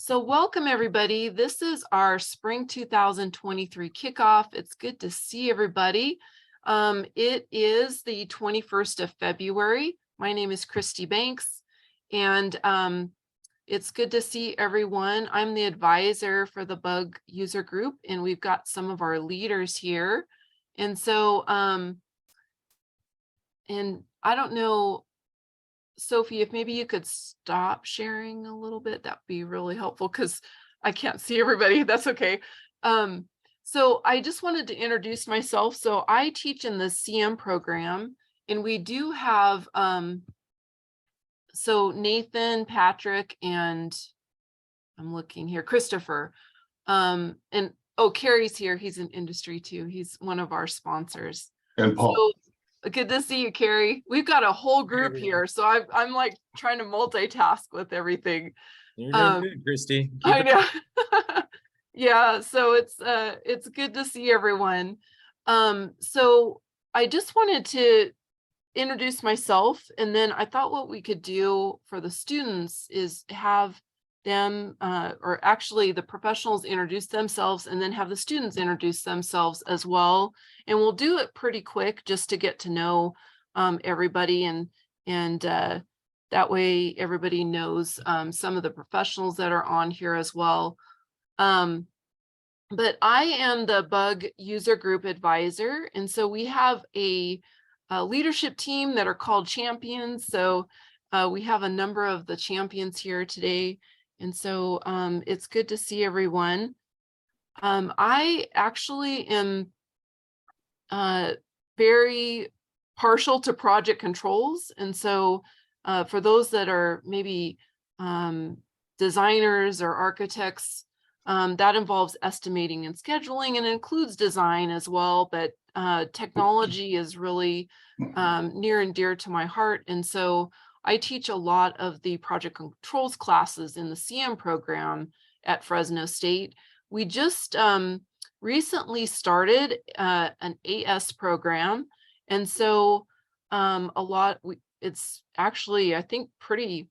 So welcome everybody. This is our spring 2023 kickoff. It's good to see everybody. It is the 21st of February. My name is Christy Banks, and it's good to see everyone. I'm the advisor for the bug user group, and we've got some of our leaders here. And so, and I don't know, Sophie, if maybe you could stop sharing a little bit, that'd be really helpful because I can't see everybody. That's okay. So I just wanted to introduce myself. So I teach in the CM program, and we do have so Nathan, Patrick, and I'm looking here, Christopher. And oh, Carrie's here. He's in industry too. He's one of our sponsors. And Paul. So, good to see you, Carrie. We've got a whole group here, so I'm like trying to multitask with everything. You're doing good, Christy. I know. Yeah, so it's good to see everyone. So I just wanted to introduce myself, and then I thought what we could do for the students is have them, or actually the professionals introduce themselves, and then have the students introduce themselves as well. And we'll do it pretty quick just to get to know everybody, and that way everybody knows some of the professionals that are on here as well. But I am the bug user group advisor, and so we have a leadership team that are called champions. So we have a number of the champions here today. And so it's good to see everyone. I actually am very partial to project controls. And so for those that are maybe designers or architects, that involves estimating and scheduling, and includes design as well. But technology is really near and dear to my heart. And so I teach a lot of the project controls classes in the CM program at Fresno State. We just recently started an AS program. And so it's actually, I think, pretty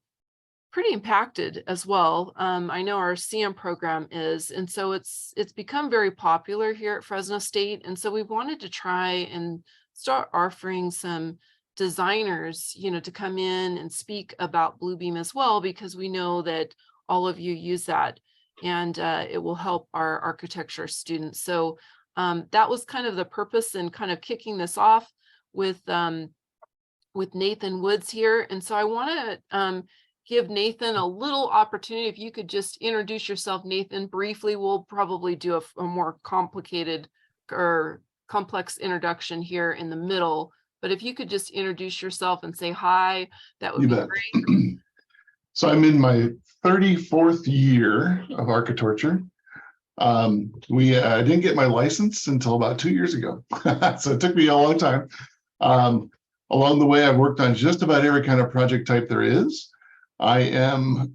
impacted as well. I know our CM program is, and so it's become very popular here at Fresno State. And so we wanted to try and start offering some designers, to come in and speak about Bluebeam as well, because we know that all of you use that, and it will help our architecture students. So that was kind of the purpose in kind of kicking this off with Nathan Woods here. And so I want to give Nathan a little opportunity. If you could just introduce yourself, Nathan, briefly. We'll probably do a more complicated or complex introduction here in the middle. But if you could just introduce yourself and say hi, that would be great. So I'm in my 34th year of architecture. I didn't get my license until about 2 years ago. So it took me a long time. Along the way, I've worked on just about every kind of project type there is. I am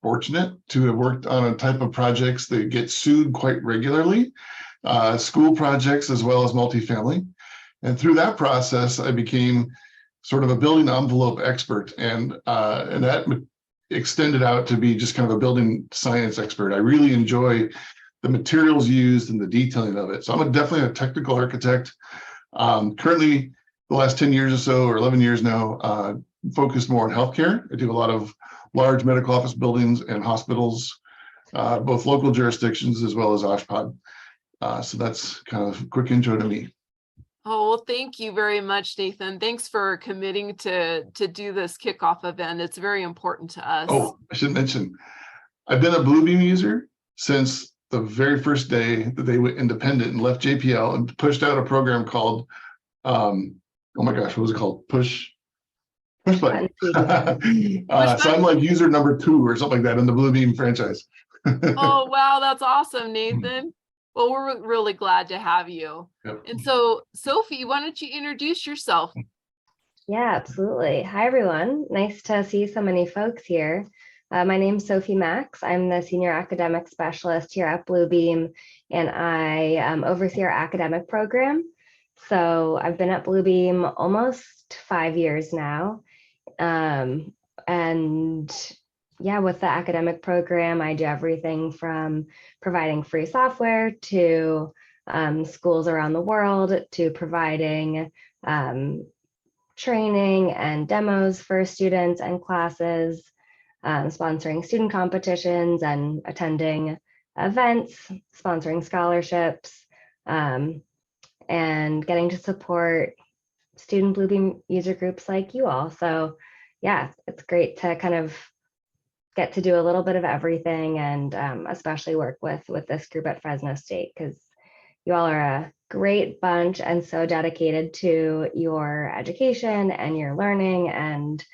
fortunate to have worked on a type of projects that get sued quite regularly, school projects as well as multifamily. And through that process, I became sort of a building envelope expert, and that extended out to be just kind of a building science expert. I really enjoy the materials used and the detailing of it. So I'm definitely a technical architect. Currently, the last 10 years or so, or 11 years now, focused more on healthcare. I do a lot of large medical office buildings and hospitals, both local jurisdictions as well as OSHPD. So that's kind of a quick intro to me. Oh, well, thank you very much, Nathan. Thanks for committing to do this kickoff event. It's very important to us. Oh, I should mention, I've been a Bluebeam user since the very first day that they went independent and left JPL and pushed out a program called, oh my gosh, what was it called? Push button. So I'm like user number 2 or something like that in the Bluebeam franchise. Oh, wow, that's awesome, Nathan. Well, we're really glad to have you. Yep. And so, Sophie, why don't you introduce yourself? Yeah, absolutely. Hi, everyone. Nice to see so many folks here. My name's Sophie Macks. I'm the Senior Academic Specialist here at Bluebeam, and I oversee our academic program. So I've been at Bluebeam almost 5 years now. And yeah, with the academic program, I do everything from providing free software to schools around the world to providing training and demos for students and classes, sponsoring student competitions and attending events, sponsoring scholarships, and getting to support student Bluebeam user groups like you all. So yeah, it's great to kind of get to do a little bit of everything, and especially work with this group at Fresno State, because you all are a great bunch and so dedicated to your education and your learning and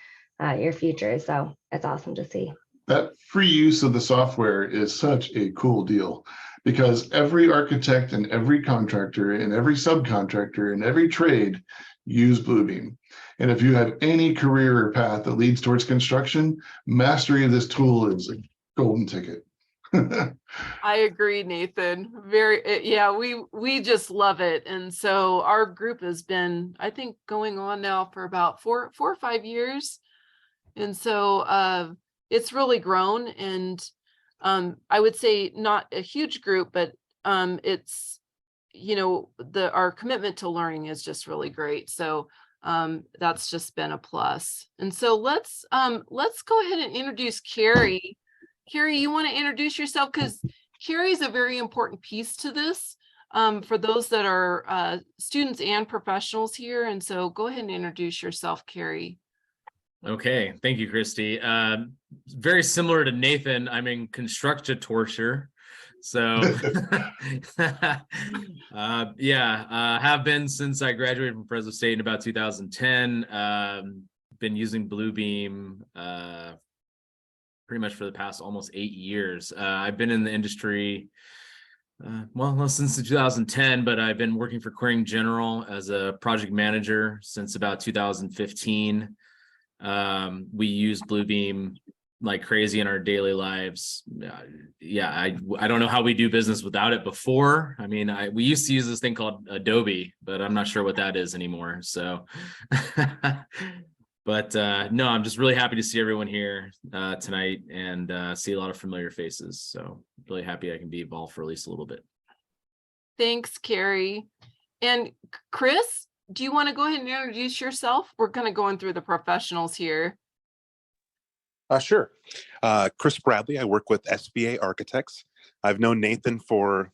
your future. So it's awesome to see. That free use of the software is such a cool deal, because every architect and every contractor and every subcontractor and every trade use Bluebeam. And if you have any career or path that leads towards construction, mastery of this tool is a golden ticket. I agree, Nathan. Yeah, we just love it. And so our group has been, I think, going on now for about four or 5 years. And so it's really grown, and I would say not a huge group, but it's, our commitment to learning is just really great. So that's just been a plus. And so let's go ahead and introduce Carrie. Carrie, you want to introduce yourself, because Carrie is a very important piece to this for those that are students and professionals here. And so go ahead and introduce yourself, Carrie. Okay, thank you, Christy. Very similar to Nathan, I'm in constructatorshire. So have been since I graduated from Fresno State in about 2010. Been using Bluebeam pretty much for the past almost 8 years. I've been in the industry since 2010, but I've been working for Querying General as a project manager since about 2015. We use Bluebeam like crazy in our daily lives. I don't know how we do business without it before. I mean, we used to use this thing called Adobe, but I'm not sure what that is anymore. So, but no, I'm just really happy to see everyone here tonight and see a lot of familiar faces. So really happy I can be involved for at least a little bit. Thanks, Carrie. And Chris, do you want to go ahead and introduce yourself? We're kind of going through the professionals here. Sure. Chris Bradley. I work with SBA Architects. I've known Nathan for,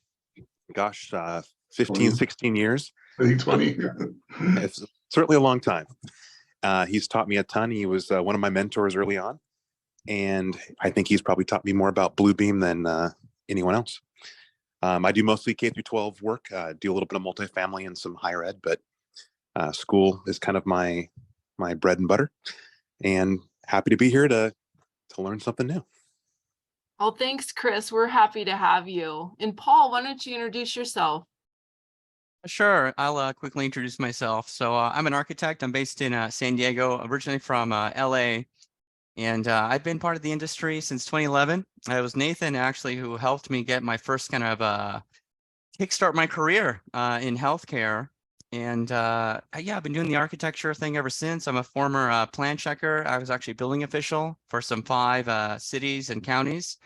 15, 16 years. I think 20. It's certainly a long time. He's taught me a ton. He was one of my mentors early on. And I think he's probably taught me more about Bluebeam than anyone else. I do mostly K through 12 work, do a little bit of multifamily and some higher ed, but school is kind of my bread and butter. And happy to be here to learn something new. Well, thanks, Chris. We're happy to have you. And Paul, why don't you introduce yourself? Sure, I'll quickly introduce myself. So I'm an architect. I'm based in San Diego, originally from LA. And I've been part of the industry since 2011. It was Nathan actually who helped me get my first kind of kickstart my career in healthcare. And I've been doing the architecture thing ever since. I'm a former plan checker. I was actually building official for some 5 cities and counties,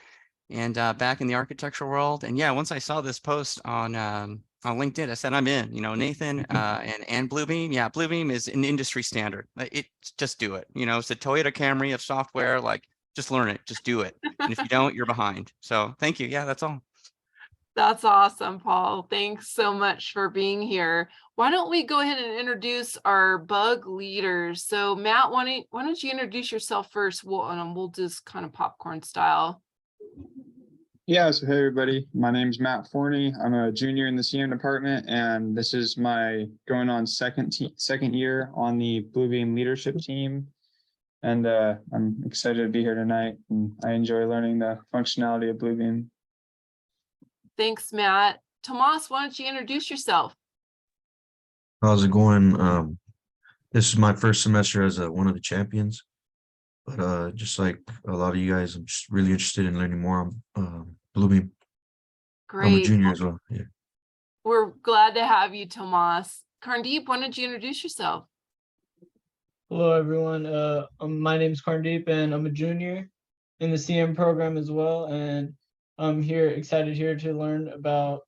and back in the architectural world. And yeah, once I saw this post on LinkedIn, I said, I'm in. Nathan and Bluebeam. Yeah, Bluebeam is an industry standard. Just do it. It's a Toyota Camry of software. Like, just learn it. Just do it. And if you don't, you're behind. So thank you. Yeah, that's all. That's awesome, Paul. Thanks so much for being here. Why don't we go ahead and introduce our bug leaders? So Matt, why don't you introduce yourself first? We'll just kind of popcorn style. Yeah, so hey everybody, my name is Matt Forney. I'm a junior in the CM department, and this is my going on second year on the Bluebeam leadership team. And I'm excited to be here tonight, and I enjoy learning the functionality of Bluebeam. Thanks, Matt. Tomas, why don't you introduce yourself? How's it going? This is my first semester as one of the champions, but just like a lot of you guys, I'm just really interested in learning more on Bluebeam. Great. I'm a junior as well. Yeah. We're glad to have you, Tomas. Karndeep, why don't you introduce yourself? Hello, everyone. My name is Karndeep, and I'm a junior. in the CM program as well, and I'm excited here to learn about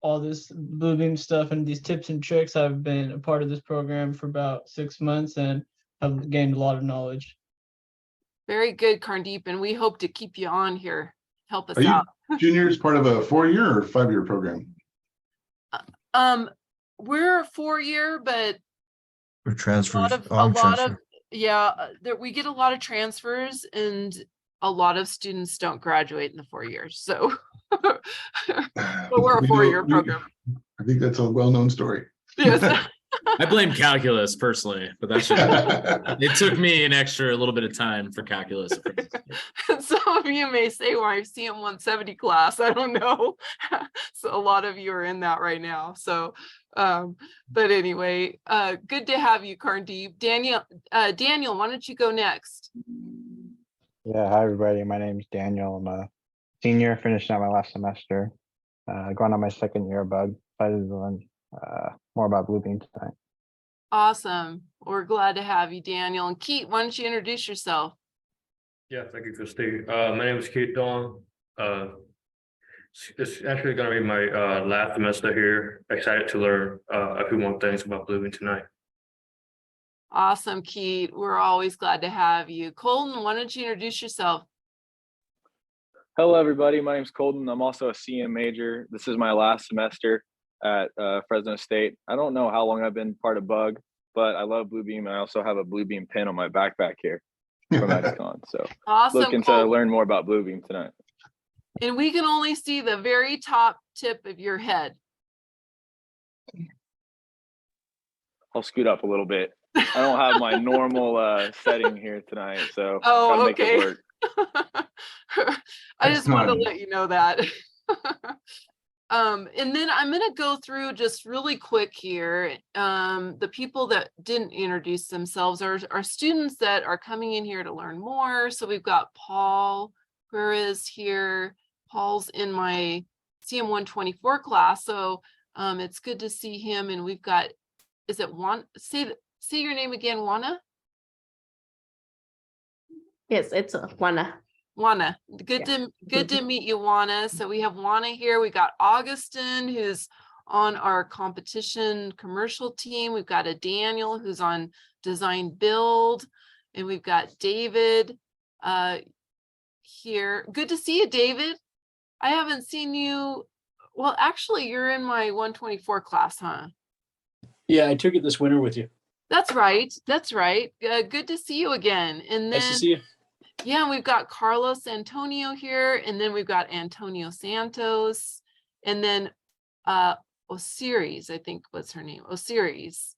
all this Bluebeam stuff and these tips and tricks. I've been a part of this program for about 6 months and have gained a lot of knowledge. Very good, Karndeep, and we hope to keep you on here. Help us Are you out. juniors part of a 4-year or 5-year program? We're a 4-year, but Or a transfers. lot of I'm transfer. that we get a lot of transfers, and a lot of students don't graduate in the 4 years. So but we're a We 4-year don't- we- program. I think that's a well-known story. Yes. I blame calculus personally, but that's just, it took me a little bit of time for calculus. Some of you may say, well, I see him 170 class. I don't know. So a lot of you are in that right now. So, but anyway, good to have you, Karndeep. Daniel, why don't you go next? Yeah, hi everybody. My name is Daniel. I'm a senior, finishing out my last semester, going on my second year of bug. Excited to learn more about Bluebeam tonight. Awesome. We're glad to have you, Daniel. And Keith, why don't you introduce yourself? Yeah, thank you, Christy. My name is Keith Dong. It's actually going to be my last semester here. Excited to learn a few more things about Bluebeam tonight. Awesome, Keith. We're always glad to have you. Colton, why don't you introduce yourself? Hello, everybody. My name is Colton. I'm also a CM major. This is my last semester at Fresno State. I don't know how long I've been part of Bug, but I love Bluebeam, and I also have a Bluebeam pin on my backpack here from Edicon. So Awesome, looking to Colton. learn more about Bluebeam tonight. And we can only see the very top tip of your head. I'll scoot up a little bit. I don't have my normal setting here tonight, so Oh, gotta make it okay. work. I just wanted to Excellent. let you know that. And then I'm going to go through just really quick here. The people that didn't introduce themselves are students that are coming in here to learn more. So we've got Paul Perez here. Paul's in my CM 124 class. So it's good to see him. And we've got, is it Juan? Say your name again, Juana? Yes, it's Juana. Juana, good to meet you, Juana. So we have Juana here. We got Augustin, who's on our competition commercial team. We've got a Daniel who's on design build, and we've got David here. Good to see you, David. I haven't seen you. Well, actually, you're in my 124 class, huh? Yeah, I took it this winter with you. That's right. That's right. Good to see you again. And then Nice to see you. yeah, we've got Carlos Antonio here, and then we've got Antonio Santos, and then Osiris, I think what's her name? Osiris.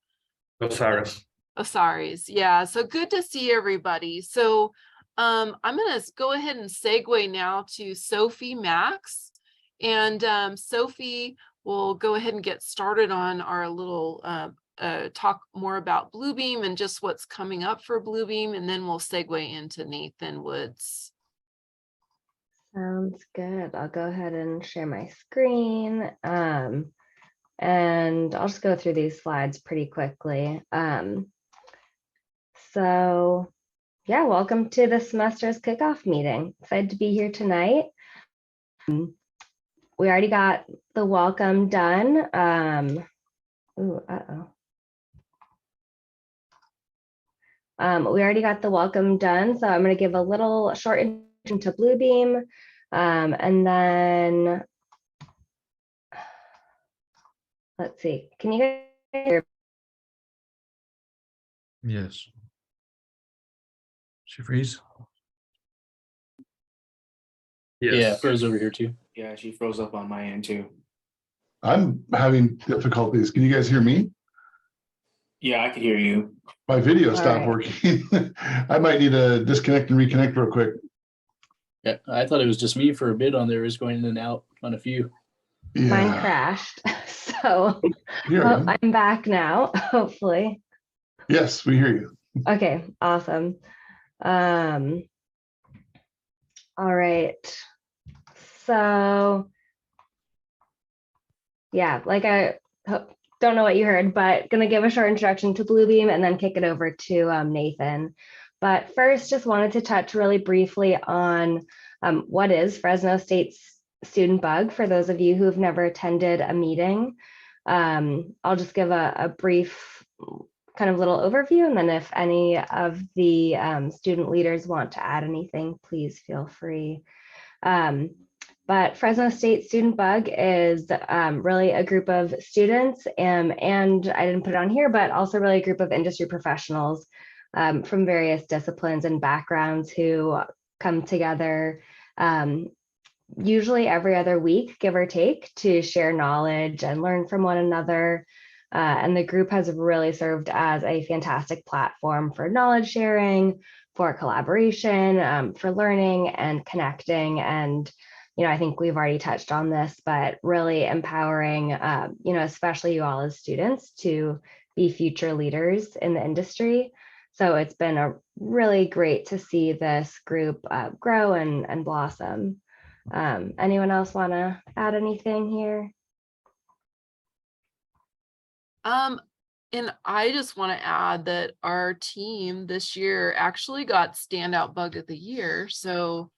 Osiris. Yeah, so good to see everybody. So I'm gonna go ahead and segue now to Sophie Macks. And Sophie will go ahead and get started on our little talk more about Bluebeam and just what's coming up for Bluebeam, and then we'll segue into Nathan Woods. Sounds good. I'll go ahead and share my screen. And I'll just go through these slides pretty quickly. So yeah, welcome to the semester's kickoff meeting. Excited to be here tonight. We already got the welcome done. We already got the welcome done, so I'm going to give a little short introduction to Bluebeam, and then let's see. Can you guys hear? Yes. She freeze? Yes. Yeah, it froze over here too. Yeah, she froze up on my end too. I'm having difficulties. Can you guys hear me? Yeah, I could hear you. My video All stopped right. working. I might need to disconnect and reconnect real quick. Yeah, I thought it was just me for a bit on there. It was going in and out on a few. Mine Yeah. crashed, so Here I am. I'm back now, hopefully. Yes, we hear you. Okay, awesome. All right. So yeah, like I don't know what you heard, but gonna give a short introduction to Bluebeam and then kick it over to Nathan But first, just wanted to touch really briefly on what is Fresno State's student bug for those of you who have never attended a meeting. I'll just give a brief kind of little overview, and then if any of the student leaders want to add anything, please feel free. But Fresno State Student Bug is really a group of students, and I didn't put it on here, but also really a group of industry professionals from various disciplines and backgrounds who come together usually every other week, give or take, to share knowledge and learn from one another. And the group has really served as a fantastic platform for knowledge sharing, for collaboration, for learning and connecting. And, I think we've already touched on this, but really empowering, especially you all as students to be future leaders in the industry. So it's been a really great to see this group grow and blossom. Anyone else want to add anything here? And I just want to add that our team this year actually got Standout Bug of the Year. So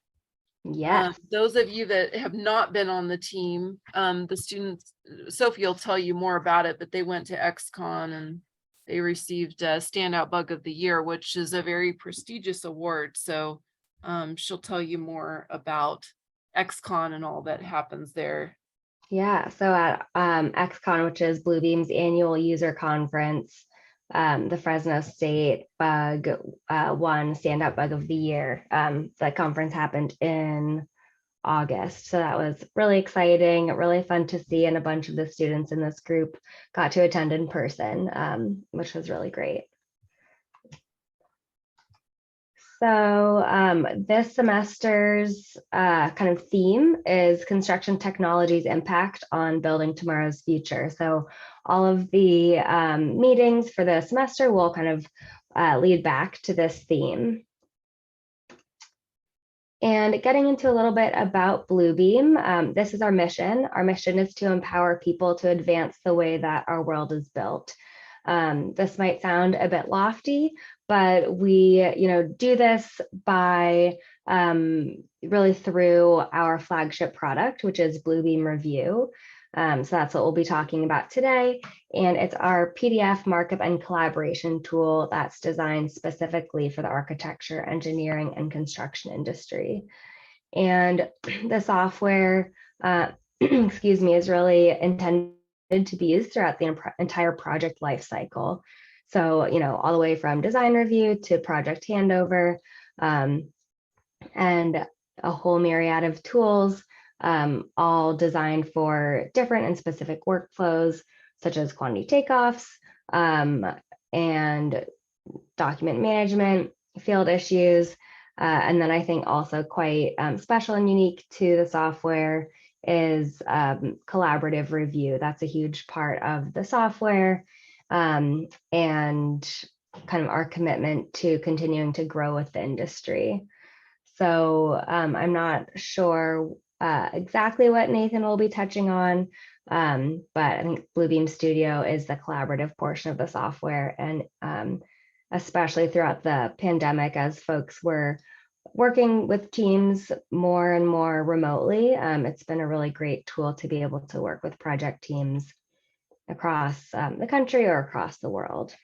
yeah, those of you that have not been on the team, the students, Sophie will tell you more about it, but they went to XCon and they received Standout Bug of the Year, which is a very prestigious award. So she'll tell you more about XCon and all that happens there. Yeah, so at XCon, which is Bluebeam's annual user conference, the Fresno State Bug won Standout Bug of the Year. The conference happened in August, so that was really exciting, really fun to see, and a bunch of the students in this group got to attend in person, which was really great. So this semester's kind of theme is construction technology's impact on building tomorrow's future. So all of the meetings for the semester will kind of lead back to this theme. And getting into a little bit about Bluebeam, this is our mission. Our mission is to empower people to advance the way that our world is built. This might sound a bit lofty, but we, do this by really through our flagship product, which is Bluebeam Review. So that's what we'll be talking about today. And it's our PDF markup and collaboration tool that's designed specifically for the architecture, engineering, and construction industry. And the software, excuse me, is really intended to be used throughout the entire project lifecycle. So, all the way from design review to project handover, and a whole myriad of tools, all designed for different and specific workflows, such as quantity takeoffs, and document management, field issues. And then I think also quite special and unique to the software is collaborative review. That's a huge part of the software, and kind of our commitment to continuing to grow with the industry. So I'm not sure exactly what Nathan will be touching on, but I think Bluebeam Studio is the collaborative portion of the software, and especially throughout the pandemic, as folks were working with teams more and more remotely, it's been a really great tool to be able to work with project teams across the country or across the world.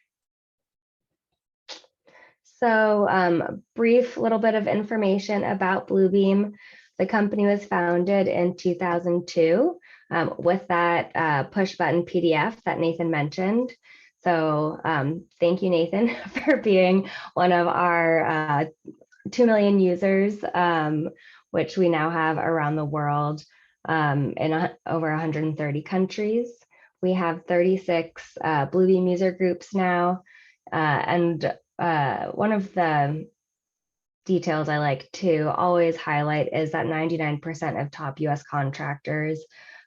So brief little bit of information about Bluebeam. The company was founded in 2002 with that push button PDF that Nathan mentioned. So thank you, Nathan, for being one of our 2 million users, which we now have around the world in over 130 countries. We have 36 Bluebeam user groups now. And one of the details I like to always highlight is that 99% of top US contractors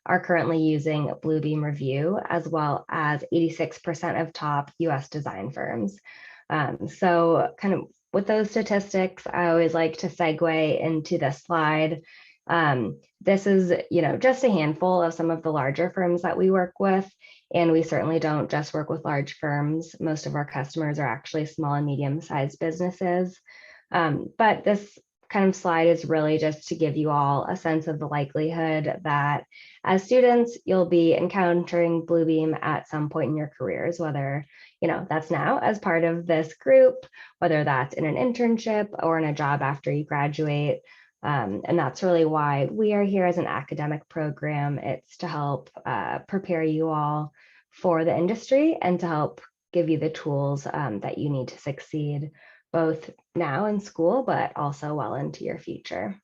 are currently using Bluebeam Review, as well as 86% of top US design firms. So kind of with those statistics, I always like to segue into this slide This is, just a handful of some of the larger firms that we work with. And we certainly don't just work with large firms. Most of our customers are actually small and medium-sized businesses. But this kind of slide is really just to give you all a sense of the likelihood that as students, you'll be encountering Bluebeam at some point in your careers, whether that's now as part of this group, whether that's in an internship or in a job after you graduate. And that's really why we are here as an academic program. It's to help prepare you all for the industry and to help give you the tools that you need to succeed, both now in school, but also well into your future.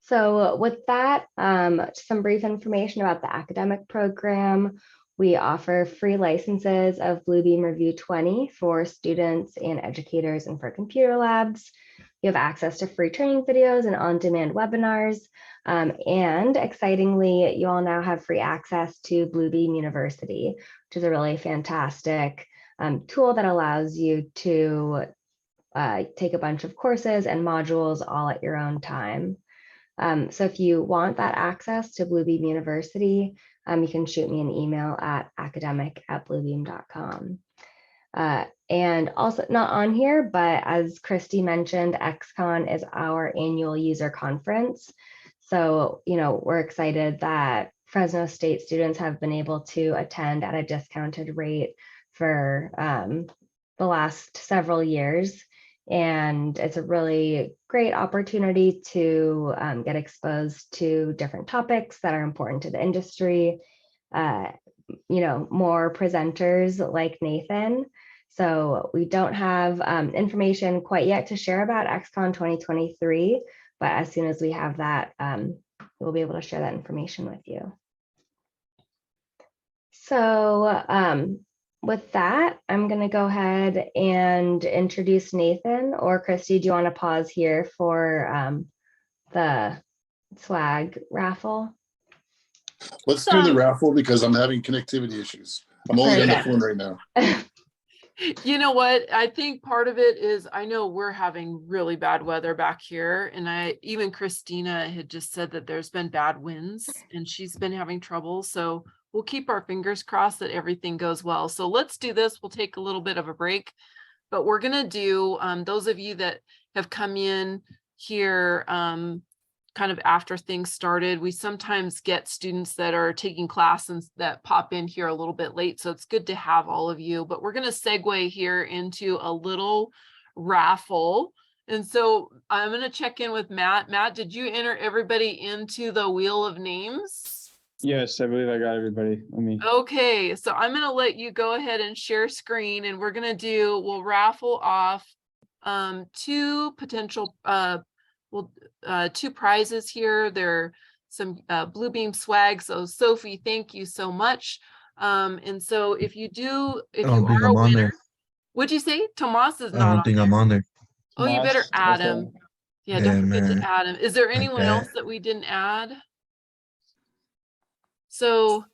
So with that, some brief information about the academic program. We offer free licenses of Bluebeam Review 20 for students and educators and for computer labs. You have access to free training videos and on-demand webinars. And excitingly, you all now have free access to Bluebeam University, which is a really fantastic tool that allows you to take a bunch of courses and modules all at your own time. So if you want that access to Bluebeam University, you can shoot me an email at academic@bluebeam.com. And also not on here, but as Christy mentioned, XCon is our annual user conference. So, we're excited that Fresno State students have been able to attend at a discounted rate for the last several years. And it's a really great opportunity to get exposed to different topics that are important to the industry, more presenters like Nathan. So we don't have information quite yet to share about XCon 2023, but as soon as we have that, we'll be able to share that information with you. So with that, I'm going to go ahead and introduce Nathan, or Christy, do you want to pause here for the swag raffle? Let's do the raffle because I'm having connectivity issues. I'm only on the phone right now. You know what? I think part of it is I know we're having really bad weather back here. And even Christina had just said that there's been bad winds and she's been having trouble. So we'll keep our fingers crossed that everything goes well. So let's do this. We'll take a little bit of a break, but we're going to do those of you that have come in here kind of after things started. We sometimes get students that are taking classes that pop in here a little bit late. So it's good to have all of you, but we're going to segue here into a little raffle. And so I'm going to check in with Matt. Matt, did you enter everybody into the wheel of names? Yes, I believe I got everybody. Okay, so I'm going to let you go ahead and share screen, and we'll raffle off two potential two prizes here. There are some Bluebeam swag. So Sophie, thank you so much. And so if you are a winner, what'd you say? Tomas is not on. I don't think I'm on there. Oh, you better add him. Yeah, don't forget to add him. Is there anyone else that we didn't add? So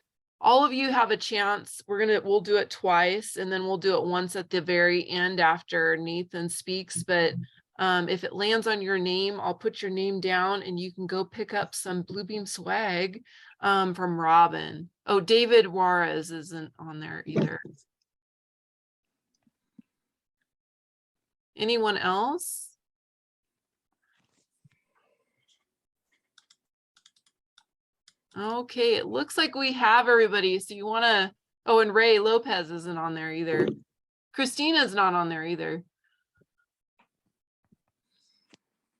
all of you have a chance. We'll do it twice, and then we'll do it once at the very end after Nathan speaks. But if it lands on your name, I'll put your name down and you can go pick up some Bluebeam swag from Robin. Oh, David Juarez isn't on there either. Anyone else? Okay, it looks like we have everybody. So you want to, and Ray Lopez isn't on there either. Christina's not on there either.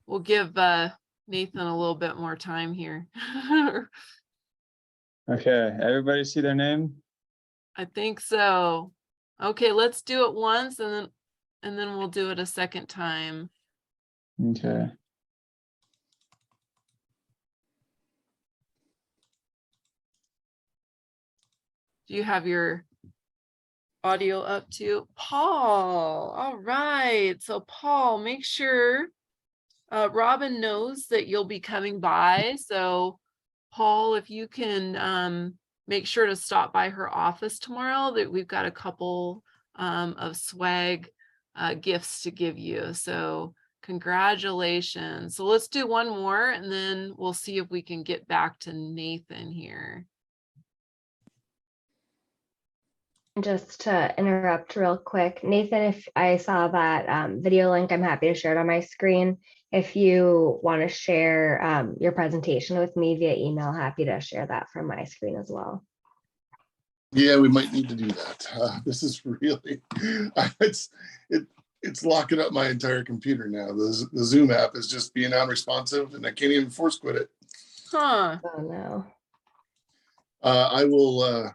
We'll give Nathan a little bit more time here. Okay, everybody see their name? I think so. Okay, let's do it once and then we'll do it a second time. Okay. Do you have your audio up too? Paul, all right. So Paul, make sure Robin knows that you'll be coming by. So Paul, if you can make sure to stop by her office tomorrow, that we've got a couple of swag gifts to give you. So Congratulations. So let's do one more and then we'll see if we can get back to Nathan here. Just to interrupt real quick, Nathan, if I saw that video link, I'm happy to share it on my screen. If you want to share your presentation with me via email, happy to share that from my screen as well. Yeah, we might need to do that. This is really, it's locking up my entire computer now. The Zoom app is just being unresponsive and I can't even force quit it. Huh. Oh no. I will,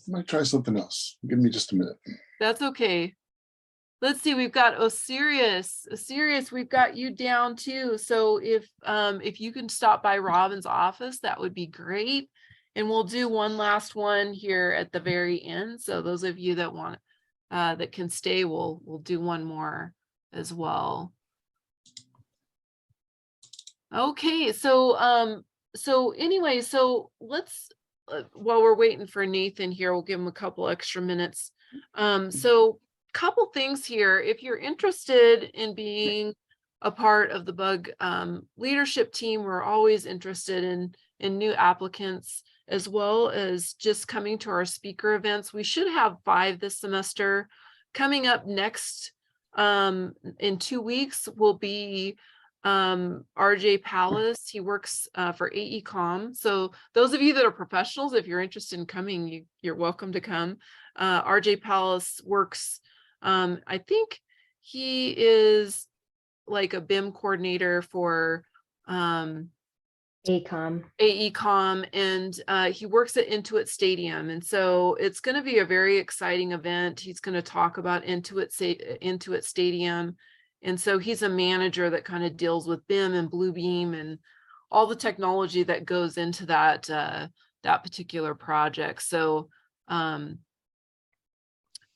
might try something else. Give me just a minute. That's okay. Let's see, we've got Osiris. Osiris, we've got you down too. So if you can stop by Robin's office, that would be great. And we'll do one last one here at the very end. So those of you that want that can stay, we'll do one more as well. Okay, so anyway, so let's while we're waiting for Nathan here, we'll give him a couple extra minutes. So couple things here. If you're interested in being a part of the bug leadership team, we're always interested in new applicants, as well as just coming to our speaker events. We should have 5 this semester. Coming up next in 2 weeks will be RJ Palace. He works for AECom. So those of you that are professionals, if you're interested in coming, you're welcome to come. RJ Palace works, I think he is like a BIM coordinator for AECom, and he works at Intuit Stadium. And so it's going to be a very exciting event. He's going to talk about Intuit Stadium. And so he's a manager that kind of deals with BIM and Bluebeam and all the technology that goes into that that particular project. So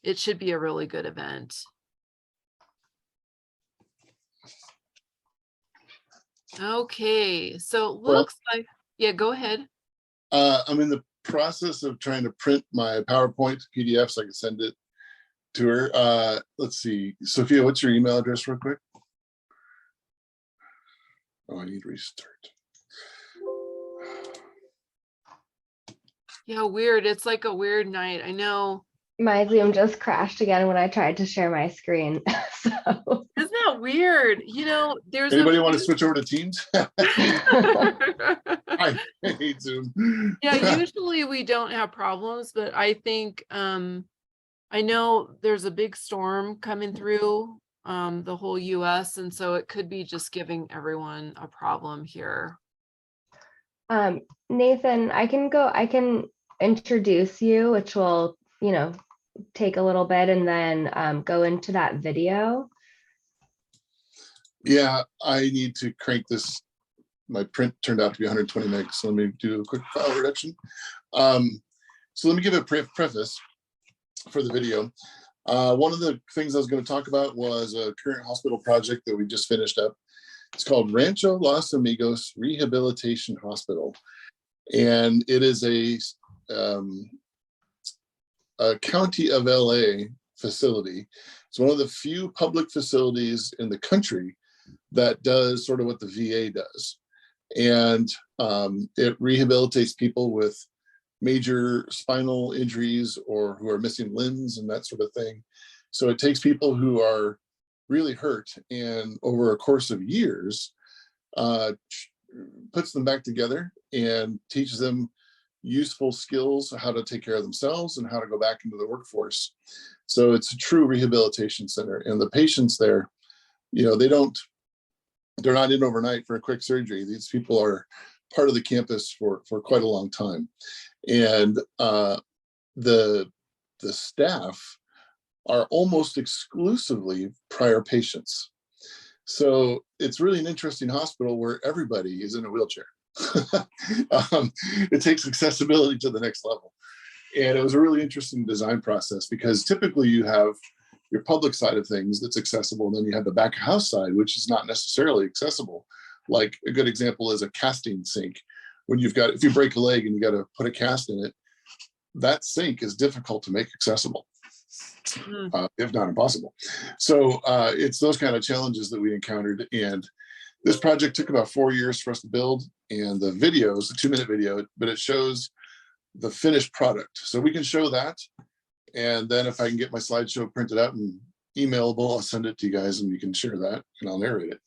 it should be a really good event. Okay, so looks like, yeah, go ahead. I'm in the process of trying to print my PowerPoint PDF so I can send it to her. Let's see, Sophia, what's your email address real quick? Oh, I need restart. Yeah, weird. It's like a weird night. I know. My Zoom just crashed again when I tried to share my screen. So. Isn't that weird? You know, there's anybody want to switch over to Teams? I hate Zoom. Yeah, usually we don't have problems, but I think I know there's a big storm coming through the whole US, and so it could be just giving everyone a problem here. Nathan, I can introduce you, which will, you know, take a little bit, and then go into that video. Yeah, I need to crank this. My print turned out to be 120 megs, so let me do a quick file reduction. So let me give a preface for the video. One of the things I was going to talk about was a current hospital project that we just finished up. It's called Rancho Los Amigos Rehabilitation Hospital, and it is a County of LA facility. It's one of the few public facilities in the country that does sort of what the VA does. And it rehabilitates people with major spinal injuries or who are missing limbs and that sort of thing. So it takes people who are really hurt and over a course of years, puts them back together and teaches them useful skills, how to take care of themselves and how to go back into the workforce. So it's a true rehabilitation center. And the patients there, you know, they're not in overnight for a quick surgery. These people are part of the campus for quite a long time. And the staff are almost exclusively prior patients. So it's really an interesting hospital where everybody is in a wheelchair. It takes accessibility to the next level. And it was a really interesting design process because typically you have your public side of things that's accessible, and then you have the back of house side, which is not necessarily accessible. Like a good example is a casting sink. When if you break a leg and you got to put a cast in it, that sink is difficult to make accessible. if not impossible. So it's those kind of challenges that we encountered. And this project took about 4 years for us to build. And the video is a 2-minute video, but it shows the finished product. So we can show that. And then if I can get my slideshow printed out and emailable, I'll send it to you guys and you can share that and I'll narrate it.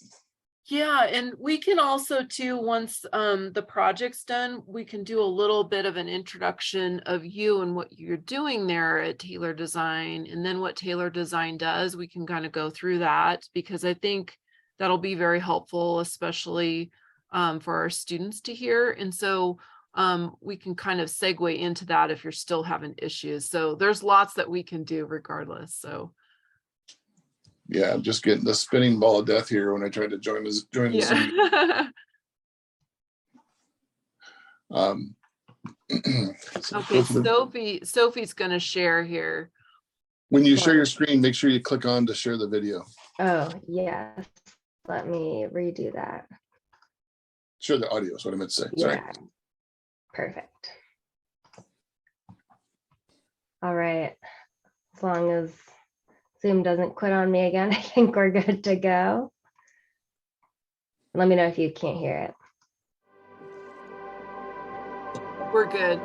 Yeah, and we can also too, once the project's done, we can do a little bit of an introduction of you and what you're doing there at Taylor Design, and then what Taylor Design does. We can kind of go through that because I think that'll be very helpful, especially for our students to hear. And so we can kind of segue into that if you're still having issues. So there's lots that we can do regardless. So yeah, I'm just getting the spinning ball of death here when I tried to join the Zoom. Okay, Sophie's going to share here. When you share your screen, make sure you click on to share the video. Oh, yes. Let me redo that. Share the audio is what I meant to say. Sorry. Yeah. Perfect. All right. As long as Zoom doesn't quit on me again, I think we're good to go. Let me know if you can't hear it. We're good.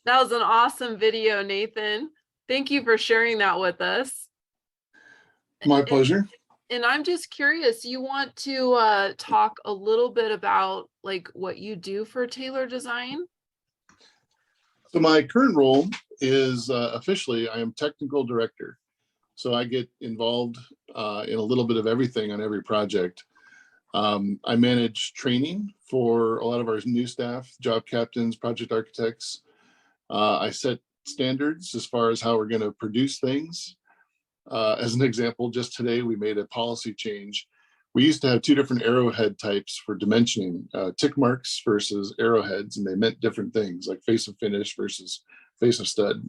That was an awesome video, Nathan. Thank you for sharing that with us. My pleasure. And I'm just curious, you want to talk a little bit about like what you do for Taylor Design? So my current role is officially, I am technical director. So I get involved in a little bit of everything on every project. I manage training for a lot of our new staff, job captains, project architects. I set standards as far as how we're going to produce things. As an example, just today we made a policy change. We used to have two different arrowhead types for dimensioning, tick marks versus arrowheads, and they meant different things like face of finish versus face of stud.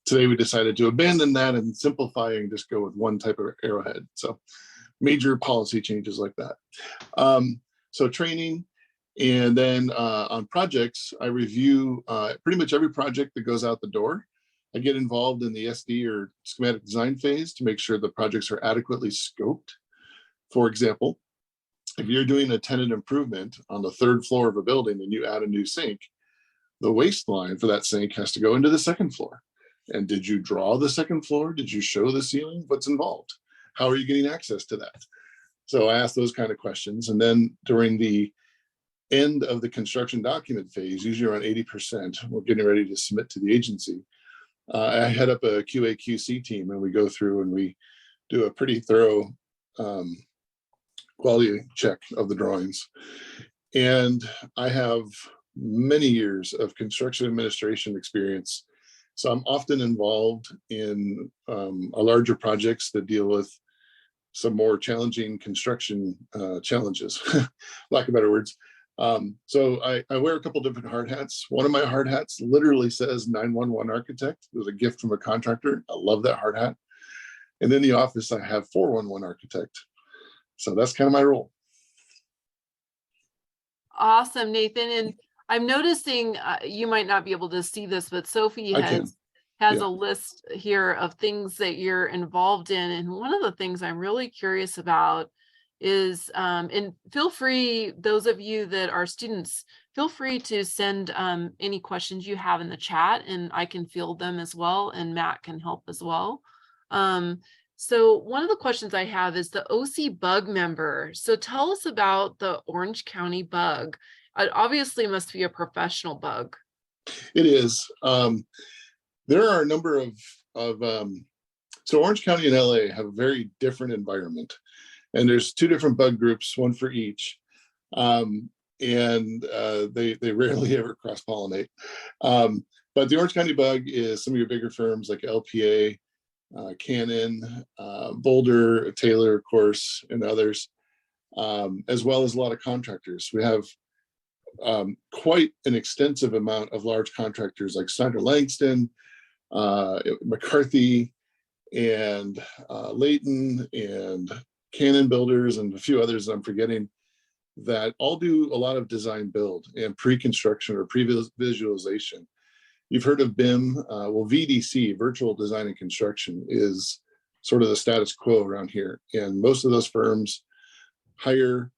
Today we decided to abandon that and simplify and just go with one type of arrowhead. So major policy changes like that. So training, and then on projects, I review pretty much every project that goes out the door. I get involved in the SD or schematic design phase to make sure the projects are adequately scoped. For example, if you're doing a tenant improvement on the 3rd floor of a building and you add a new sink, the waste line for that sink has to go into the 2nd floor. And did you draw the 2nd floor? Did you show the ceiling? What's involved? How are you getting access to that? So I ask those kind of questions. And then during the end of the construction document phase, usually around 80%, we're getting ready to submit to the agency. I head up a QA QC team, and we go through and we do a pretty thorough quality check of the drawings. And I have many years of construction administration experience. So I'm often involved in larger projects that deal with some more challenging construction challenges, lack of better words. So I wear a couple different hard hats. One of my hard hats literally says 911 architect. It was a gift from a contractor. I love that hard hat. And in the office, I have 411 architect. So that's kind of my role. Awesome, Nathan. And I'm noticing you might not be able to see this, but Sophie has Yeah. a list here of things that you're involved in. And one of the things I'm really curious about is, and feel free, those of you that are students, feel free to send any questions you have in the chat, and I can field them as well, and Matt can help as well. So one of the questions I have is the OC bug member. So tell us about the Orange County bug. It obviously must be a professional bug. It is. There are a number of so Orange County and LA have a very different environment, and there's two different bug groups, one for each, and they rarely ever cross-pollinate. But the Orange County bug is some of your bigger firms like LPA, Canon, Boulder, Taylor, of course, and others, as well as a lot of contractors. We have quite an extensive amount of large contractors like Snyder Langston, McCarthy, and Layton, and Canon Builders, and a few others that I'm forgetting, that all do a lot of design build and pre-construction or pre-visualization. You've heard of BIM. Well, VDC, Virtual Design and Construction, is sort of the status quo around here. And most of those firms hire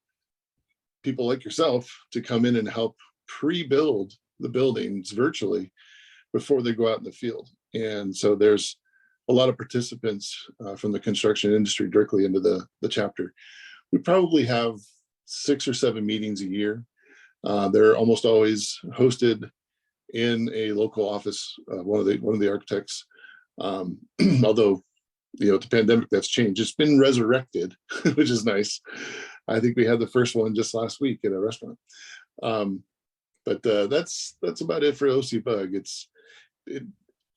people like yourself to come in and help pre-build the buildings virtually before they go out in the field. And so there's a lot of participants from the construction industry directly into the chapter. We probably have 6 or 7 meetings a year. They're almost always hosted in a local office, one of the architects. Although, the pandemic, that's changed. It's been resurrected, which is nice. I think we had the first one just last week at a restaurant. But that's about it for OC Bug.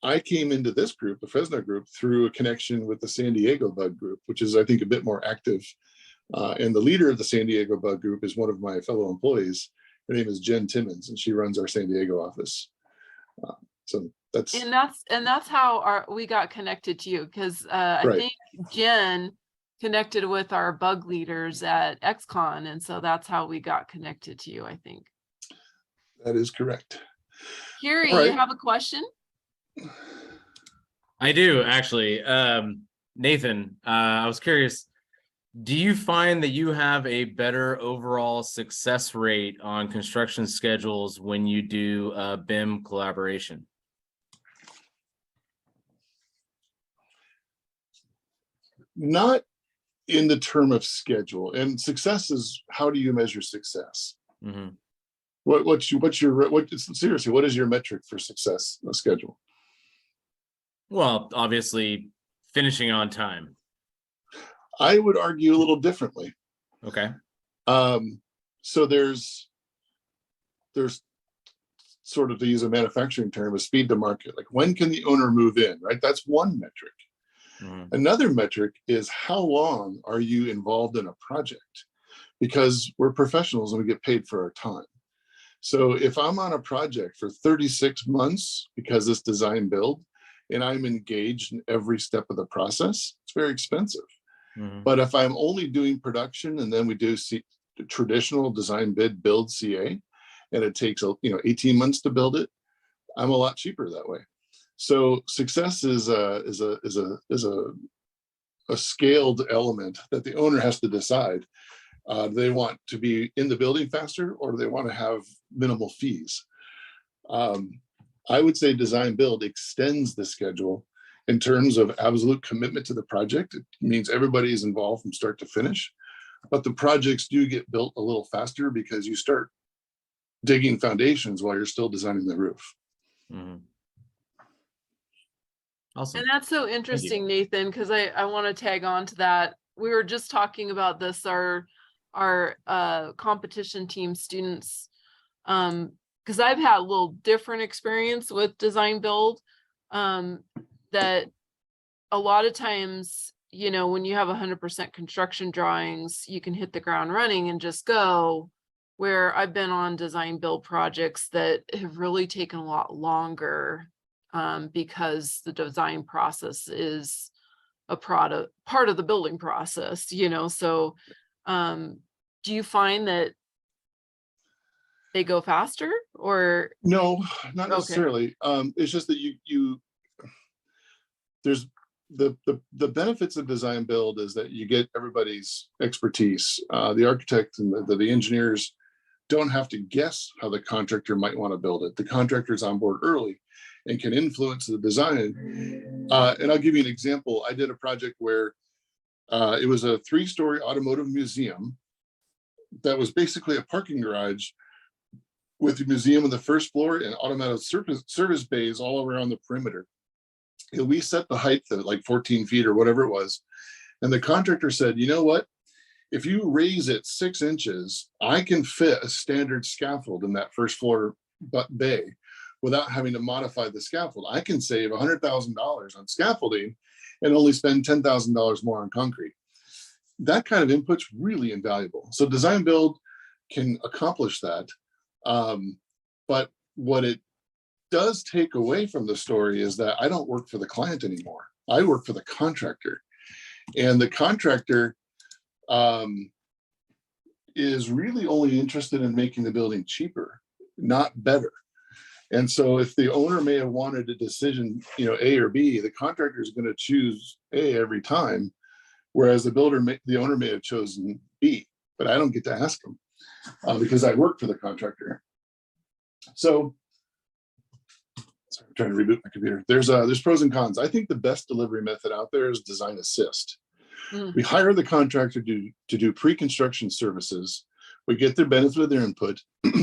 I came into this group, the Fresno group, through a connection with the San Diego Bug group, which is, I think, a bit more active. And the leader of the San Diego Bug group is one of my fellow employees. Her name is Jen Timmons, and she runs our San Diego office. So that's how we got connected to you, because I think Jen connected with our bug leaders at XCon, and so that's how we got connected to you, I think. That is correct. Gary, you have a question? I do, actually. Nathan, I was curious, do you find that you have a better overall success rate on construction schedules when you do BIM collaboration? Not in the term of schedule. And success is, how do you measure success? Mm-hmm. Seriously, what is your metric for success on a schedule? Well, obviously finishing on time. I would argue a little differently. Okay. So there's sort of, to use a manufacturing term, a speed to market. Like, when can the owner move in, right? That's one metric. Mm-hmm. Another metric is, how long are you involved in a project? Because we're professionals and we get paid for our time. So if I'm on a project for 36 months because it's design build and I'm engaged in every step of the process, it's very expensive. Mm-hmm. But if I'm only doing production and then we do traditional design bid build CA, and it takes 18 months to build it, I'm a lot cheaper that way. So success is a scaled element that the owner has to decide. Do they want to be in the building faster, or do they want to have minimal fees? I would say design build extends the schedule in terms of absolute commitment to the project. It means everybody is involved from start to finish, but the projects do get built a little faster because you start digging foundations while you're still designing the roof. Mm-hmm. Awesome. And that's so interesting, Nathan, because I want to tag on to that. We were just talking about this, our competition team students, because I've had a little different experience with design build, that a lot of times, when you have 100% construction drawings, you can hit the ground running and just go, where I've been on design build projects that have really taken a lot longer, because the design process is a part of the building process, so do you find that they go faster, or? No, not Okay. necessarily. It's just that there's the benefits of design build is that you get everybody's expertise. The architect and the engineers don't have to guess how the contractor might want to build it. The contractor's on board early and can influence the design. And I'll give you an example. I did a project where it was a 3-story automotive museum that was basically a parking garage with the museum on the first floor and automatic service bays all around the perimeter. And we set the height at like 14 feet or whatever it was. And the contractor said, you know what? If you raise it 6 inches, I can fit a standard scaffold in that first floor bay without having to modify the scaffold. I can save $100,000 on scaffolding and only spend $10,000 more on concrete. That kind of input's really invaluable. So design build can accomplish that. But what it does take away from the story is that I don't work for the client anymore. I work for the contractor. And the contractor is really only interested in making the building cheaper, not better. And so if the owner may have wanted a decision, A or B, the contractor is going to choose A every time, whereas the owner may have chosen B, but I don't get to ask them because I work for the contractor. So, sorry, I'm trying to reboot my computer. There's pros and cons. I think the best delivery method out there is design assist. We hire the contractor to do pre-construction services. We get their benefit of their input,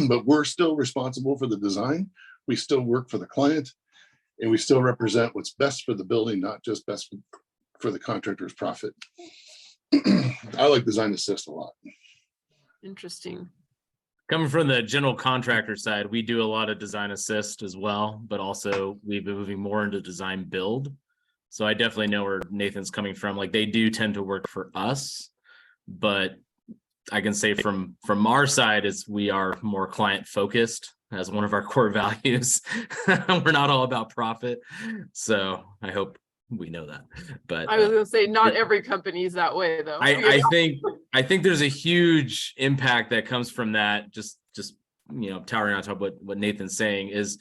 but we're still responsible for the design. We still work for the client, and we still represent what's best for the building, not just best for the contractor's profit. I like design assist a lot. Interesting. Coming from the general contractor side, we do a lot of design assist as well, but also we've been moving more into design build. So I definitely know where Nathan's coming from. Like, they do tend to work for us, but I can say from our side is we are more client focused as one of our core values. We're not all about profit. So I hope we know that. But I was going to say, not every company is that way, though. I think there's a huge impact that comes from that. Just towering on top of what Nathan's saying is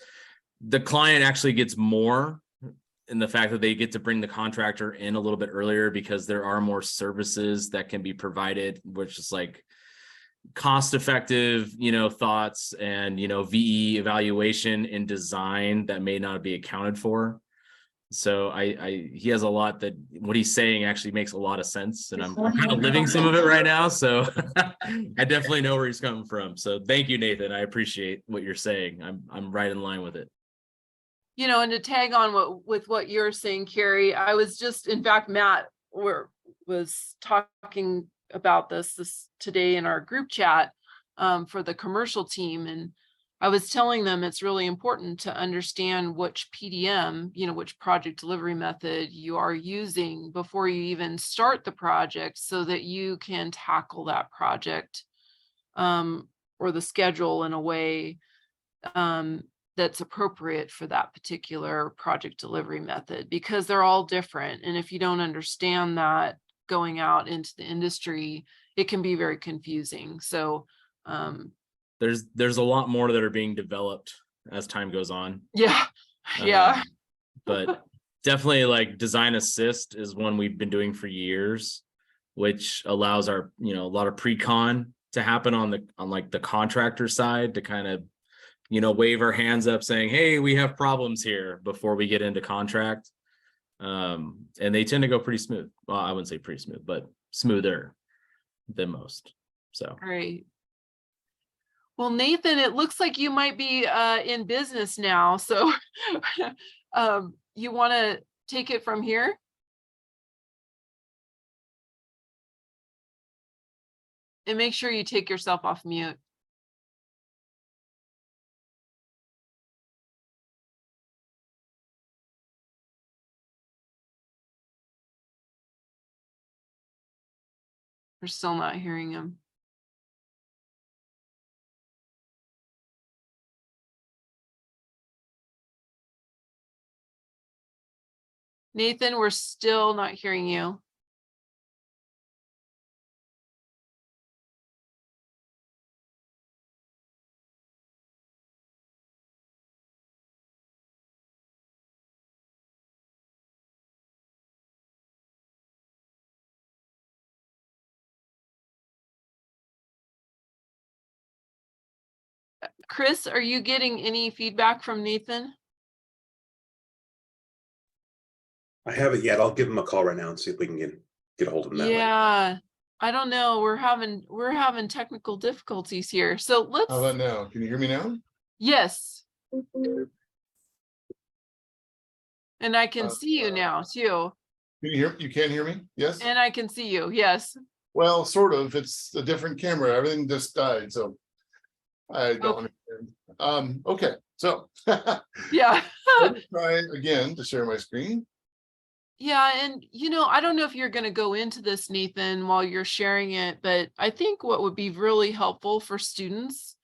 the client actually gets more in the fact that they get to bring the contractor in a little bit earlier because there are more services that can be provided, which is like cost effective, thoughts and, VE evaluation in design that may not be accounted for. So he has a lot that what he's saying actually makes a lot of sense, and I'm kind of living some of it right now. So I definitely know where he's coming from. So thank you, Nathan. I appreciate what you're saying. I'm right in line with it. You know, and to tag on with what you're saying, Carrie, I was just, in fact, Matt was talking about this today in our group chat for the commercial team, and I was telling them it's really important to understand which PDM, you know, which project delivery method you are using before you even start the project, so that you can tackle that project or the schedule in a way that's appropriate for that particular project delivery method, because they're all different. And if you don't understand that going out into the industry, it can be very confusing. So there's a lot more that are being developed as time goes on. Yeah. Yeah. But definitely, like, design assist is one we've been doing for years, which allows our, you know, a lot of pre-con to happen on like the contractor side, to kind of, you know, wave our hands up saying, hey, we have problems here before we get into contract. And they tend to go pretty smooth. Well, I wouldn't say pretty smooth, but smoother than most. So great. Well, Nathan, it looks like you might be in business now. So you want to take it from here? And make sure you take yourself off mute. We're still not hearing him. Nathan, we're still not hearing you. Chris, are you getting any feedback from Nathan? I haven't yet. I'll give him a call right now and see if we can get a hold of him that way. Yeah, I don't know. We're having technical difficulties here. So let's. How about now? Can you hear me now? Yes. And I can see you now too. Can you hear? You can hear me? Yes. And I can see you. Yes. Well, sort of. It's a different camera. Everything just died, so I don't understand. Okay, so yeah. let me try again to share my screen. Yeah, and you know, I don't know if you're going to go into this, Nathan, while you're sharing it, but I think what would be really helpful for students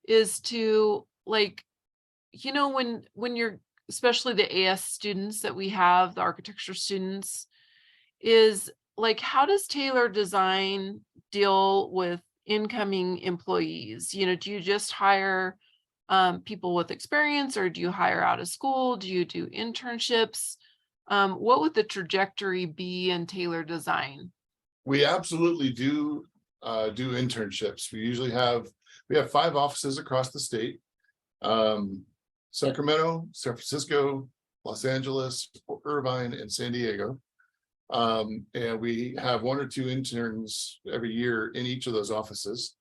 is to, like, you know, when you're, especially the AS students that we have, the architecture students, is like, how does Taylor Design deal with incoming employees? You know, do you just hire people with experience, or do you hire out of school? Do you do internships? What would the trajectory be in Taylor Design? We absolutely do internships. We have 5 offices across the state: Sacramento, San Francisco, Los Angeles, Irvine, and San Diego. And we have 1 or 2 interns every year in each of those offices.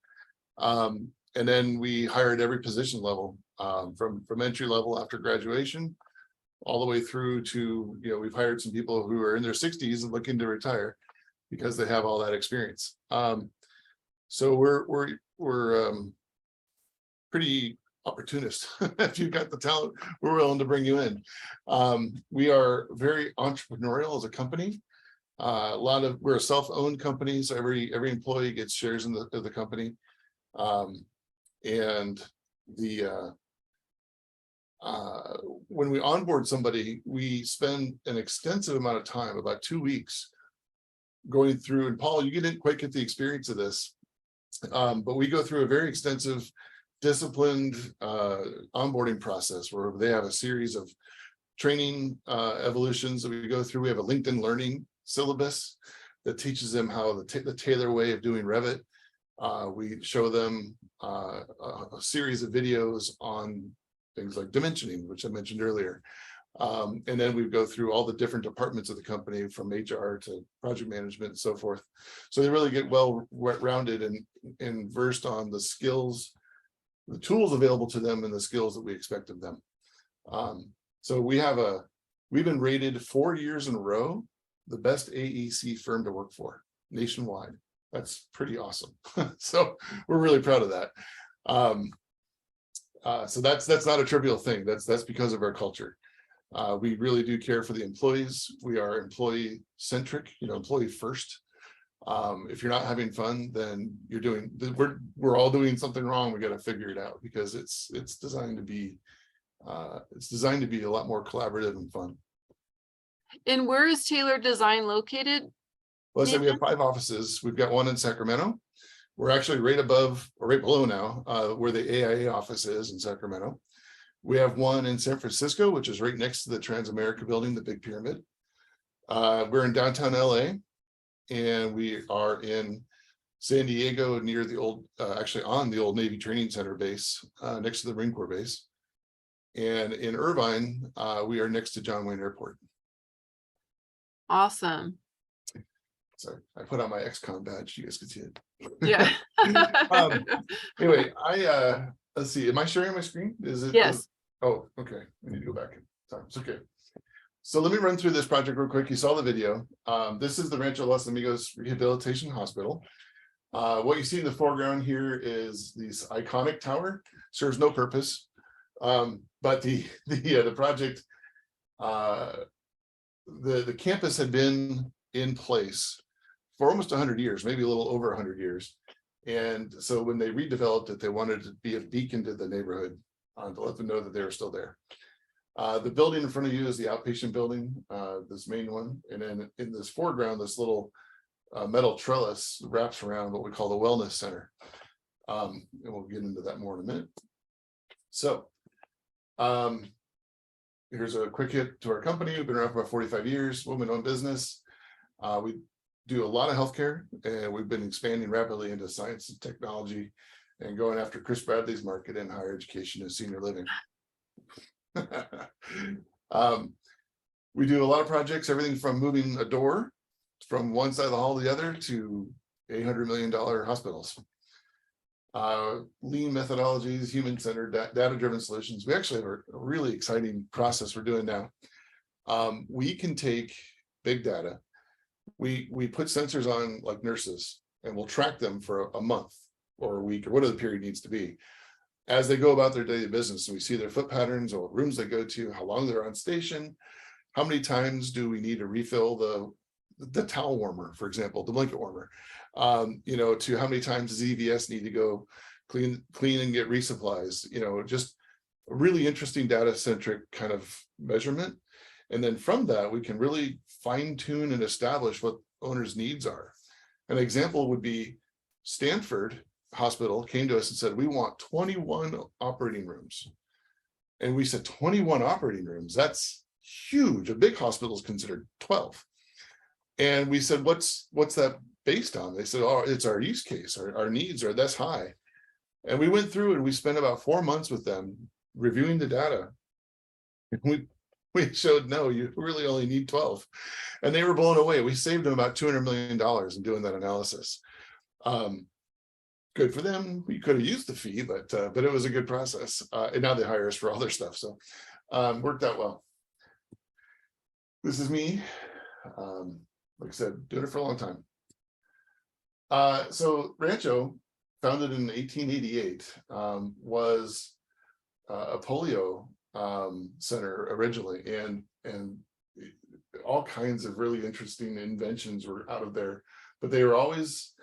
And then we hire at every position level, from entry level after graduation, all the way through to, you know, we've hired some people who are in their 60s and looking to retire because they have all that experience. So we're pretty opportunist. If you've got the talent, we're willing to bring you in. We are very entrepreneurial as a company. We're a self-owned company, so every employee gets shares in the company. And when we onboard somebody, we spend an extensive amount of time, about 2 weeks, going through, and Paul, you didn't quite get the experience of this, but we go through a very extensive, disciplined onboarding process where they have a series of training evolutions that we go through. We have a LinkedIn Learning syllabus that teaches them how the Taylor way of doing Revit. We show them a series of videos on things like dimensioning, which I mentioned earlier. And then we go through all the different departments of the company, from HR to project management and so forth. So they really get well rounded and versed on the skills, the tools available to them, and the skills that we expect of them. So we've been rated 4 years in a row the best AEC firm to work for nationwide. That's pretty awesome. So we're really proud of that. So that's not a trivial thing. That's because of our culture. We really do care for the employees. We are employee centric, employee first. If you're not having fun, then we're all doing something wrong. We got to figure it out, because it's designed to be a lot more collaborative and fun. And where is Taylor Design located? Well, so we have 5 offices. We've got one in Sacramento. We're actually right above or right below now where the AIA office is in Sacramento. We have one in San Francisco, which is right next to the Transamerica building, the big pyramid. We're in downtown LA, and we are in San Diego near the old, actually on the old Navy Training Center base, next to the Marine Corps base. And in Irvine, we are next to John Wayne Airport. Awesome. Sorry, I put on my XCOM badge. You guys can see it. Yeah. Anyway, let's see. Am I sharing my screen? Is it? Yes. Oh, okay. I need to go back in time. It's okay. So let me run through this project real quick. You saw the video. This is the Rancho Los Amigos Rehabilitation Hospital. What you see in the foreground here is this iconic tower. Serves no purpose, but the project, the campus had been in place for almost 100 years, maybe a little over 100 years. And so when they redeveloped it, they wanted to be a beacon to the neighborhood, to let them know that they were still there. The building in front of you is the outpatient building, this main one. And then in this foreground, this little metal trellis wraps around what we call the wellness center. And we'll get into that more in a minute. So here's a quick hit to our company. We've been around for about 45 years, woman-owned business. We do a lot of healthcare, and we've been expanding rapidly into science and technology and going after Chris Bradley's market in higher education and senior living. We do a lot of projects, everything from moving a door from one side of the hall to the other to $800 million hospitals. Lean methodologies, human-centered, data-driven solutions. We actually have a really exciting process we're doing now. We can take big data. We put sensors on like nurses, and we'll track them for a month or a week or whatever the period needs to be as they go about their daily business. And we see their foot patterns or rooms they go to, how long they're on station, how many times do we need to refill the towel warmer, for example, the blanket warmer, to how many times does EVS need to go clean and get resupplies, just a really interesting data-centric kind of measurement. And then from that, we can really fine tune and establish what owners' needs are. An example would be Stanford Hospital came to us and said, we want 21 operating rooms. And we said, 21 operating rooms, that's huge. A big hospital is considered 12. And we said, what's that based on? They said, oh, it's our use case. Our needs are this high. And we went through and we spent about 4 months with them reviewing the data. And we showed, no, you really only need 12. And they were blown away. We saved them about $200 million in doing that analysis. Good for them. We could have used the fee, but it was a good process. And now they hire us for all their stuff. So worked out well. This is me. Like I said, doing it for a long time. So Rancho, founded in 1888, was a polio center originally, and all kinds of really interesting inventions were out of there, but they were always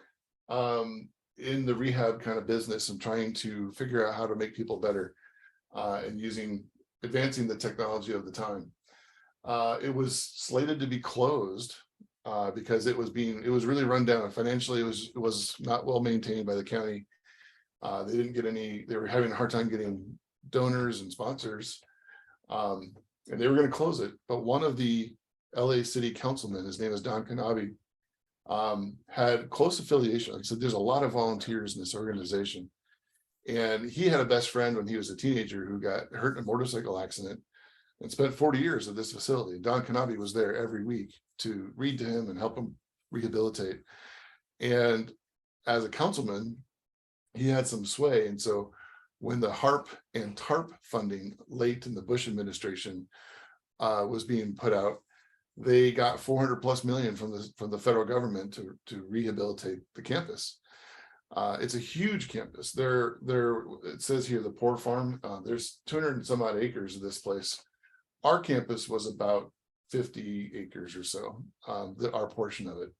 in the rehab kind of business and trying to figure out how to make people better and advancing the technology of the time. It was slated to be closed because it was really run down financially. It was not well maintained by the county. They didn't get they were having a hard time getting donors and sponsors, and they were going to close it. But one of the LA city councilmen, his name is Don Kanabi, had close affiliation. Like I said, there's a lot of volunteers in this organization. And he had a best friend when he was a teenager who got hurt in a motorcycle accident and spent 40 years at this facility. Don Kanabi was there every week to read to him and help him rehabilitate. And as a councilman, he had some sway. And so when the HARP and TARP funding late in the Bush administration was being put out, they got 400+ million from the federal government to rehabilitate the campus. It's a huge campus. It says here the Poor Farm. There's 200 and some odd acres of this place. Our campus was about 50 acres or so, our portion of it.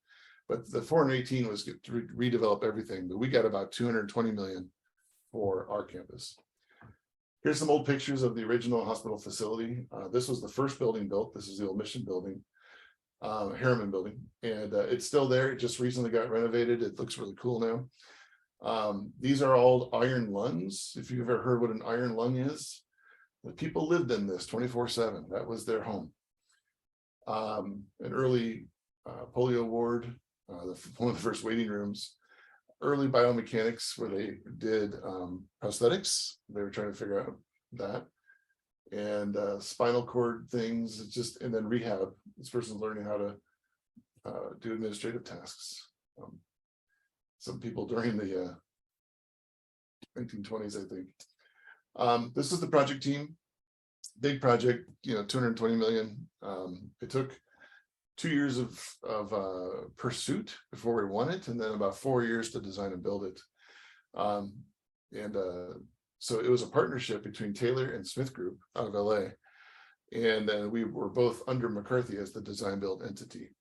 But the 418 was to redevelop everything. But we got about 220 million for our campus. Here's some old pictures of the original hospital facility. This was the first building built. This is the old Mission building, Harriman building, and it's still there. It just recently got renovated. It looks really cool now. These are all iron lungs. If you've ever heard what an iron lung is, the people lived in this 24/7. That was their home. An early polio ward, one of the first waiting rooms, early biomechanics where they did prosthetics. They were trying to figure out that, and spinal cord things. It's just, and then rehab. This person's learning how to do administrative tasks. Some people during the 1920s, I think. This is the project team. Big project, 220 million. It took 2 years of pursuit before we won it, and then about 4 years to design and build it. So it was a partnership between Taylor and Smith Group out of LA, and then we were both under McCarthy as the design build entity.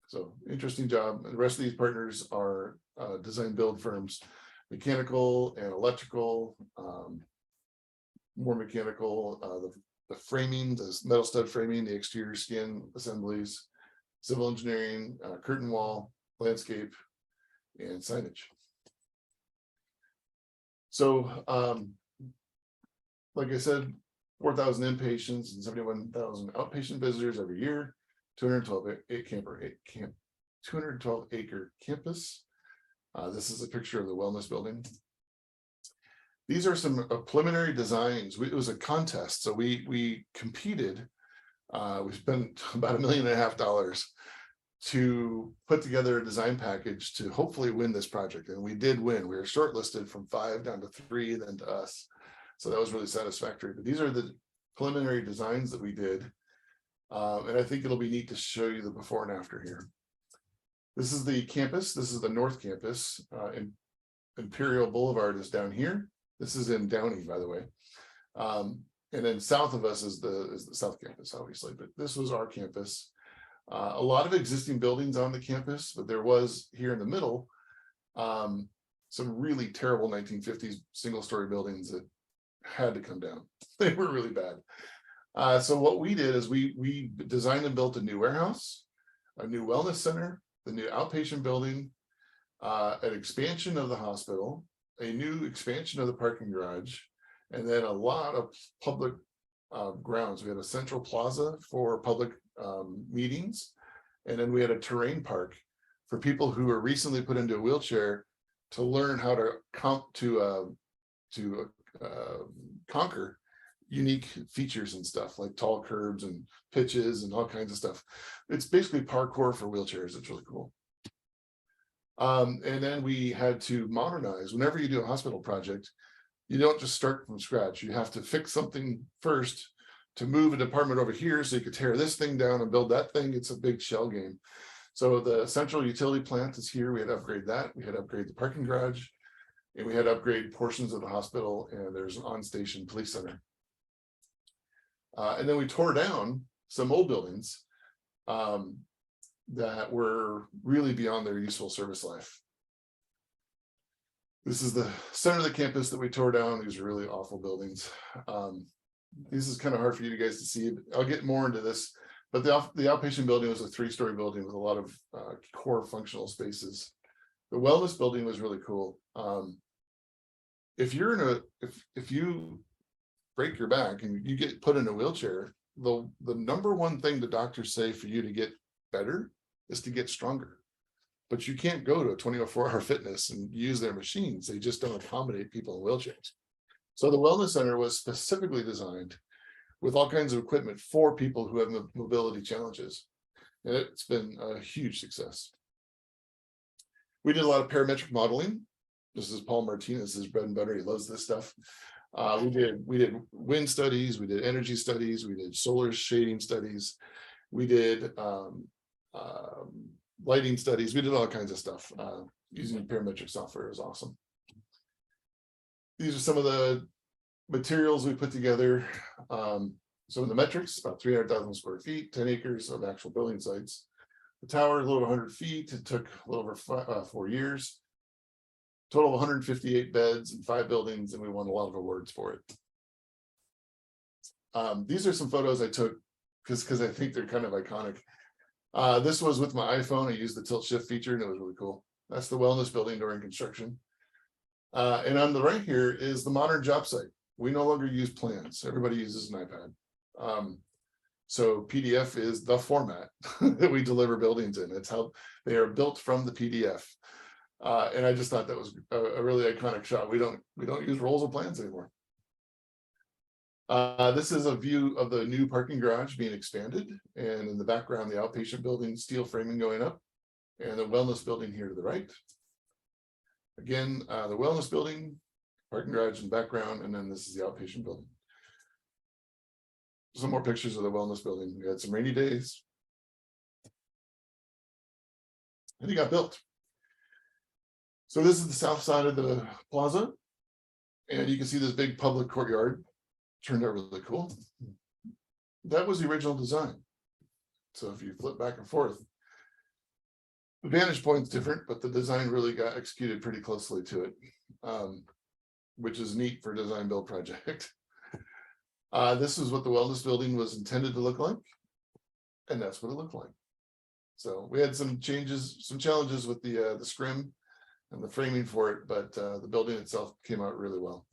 So interesting job. The rest of these partners are design build firms, mechanical and electrical, more mechanical, the framing, the metal stud framing, the exterior skin assemblies, civil engineering, curtain wall, landscape, and signage. So, like I said, 4,000 inpatients and 71,000 outpatient visitors every year, 212 acre campus. This is a picture of the wellness building. These are some preliminary designs. It was a contest, so we competed. We spent about $1.5 million to put together a design package to hopefully win this project, and we did win. We were shortlisted from 5 down to 3, then to us. So that was really satisfactory. But these are the preliminary designs that we did, and I think it'll be neat to show you the before and after here. This is the campus. This is the North Campus. Imperial Boulevard is down here. This is in Downey, by the way. And then south of us is the South Campus, obviously, but this was our campus. A lot of existing buildings on the campus, but there was here in the middle, some really terrible 1950s single-story buildings that had to come down. They were really bad. So what we did is we designed and built a new warehouse, a new wellness center, the new outpatient building, an expansion of the hospital, a new expansion of the parking garage, and then a lot of public grounds. We had a central plaza for public meetings, and then we had a terrain park for people who were recently put into a wheelchair to learn how to conquer unique features and stuff like tall curbs and pitches and all kinds of stuff. It's basically parkour for wheelchairs. It's really cool. And then we had to modernize. Whenever you do a hospital project, you don't just start from scratch. You have to fix something first to move a department over here so you could tear this thing down and build that thing. It's a big shell game. So the central utility plant is here. We had to upgrade that. We had to upgrade the parking garage, and we had to upgrade portions of the hospital, and there's an on-station police center. And then we tore down some old buildings that were really beyond their useful service life. This is the center of the campus that we tore down. These are really awful buildings. This is kind of hard for you guys to see. I'll get more into this, but the outpatient building was a 3-story building with a lot of core functional spaces. The wellness building was really cool. If you break your back and you get put in a wheelchair, the number one thing the doctors say for you to get better is to get stronger. But you can't go to a 24-hour fitness and use their machines. They just don't accommodate people in wheelchairs. So the wellness center was specifically designed with all kinds of equipment for people who have mobility challenges. And it's been a huge success. We did a lot of parametric modeling. This is Paul Martinez's bread and butter. He loves this stuff. We did wind studies, we did energy studies, we did solar shading studies, we did lighting studies. We did all kinds of stuff using parametric software. Is awesome. These are some of the materials we put together. Some of the metrics, about 300,000 square feet, 10 acres of actual building sites. The tower, a little over 100 feet. It took a little over 4 years. Total of 158 beds and 5 buildings, and we won a lot of awards for it. These are some photos I took because I think they're kind of iconic. This was with my iPhone. I used the tilt shift feature, and it was really cool. That's the wellness building during construction. And on the right here is the modern job site. We no longer use plans. Everybody uses an iPad. So PDF is the format that we deliver buildings in. It's how they are built from the PDF. And I just thought that was a really iconic shot. We don't use rolls of plans anymore. This is a view of the new parking garage being expanded, and in the background, the outpatient building, steel framing going up, and the wellness building here to the right. Again, the wellness building, parking garage in the background, and then this is the outpatient building. Some more pictures of the wellness building. We had some rainy days, and it got built. So this is the south side of the plaza, and you can see this big public courtyard. Turned out really cool. That was the original design. So if you flip back and forth, the vantage point's different, but the design really got executed pretty closely to it, which is neat for a design build project. This is what the wellness building was intended to look like, and that's what it looked like. So we had some changes, some challenges with the scrim and the framing for it, but the building itself came out really well.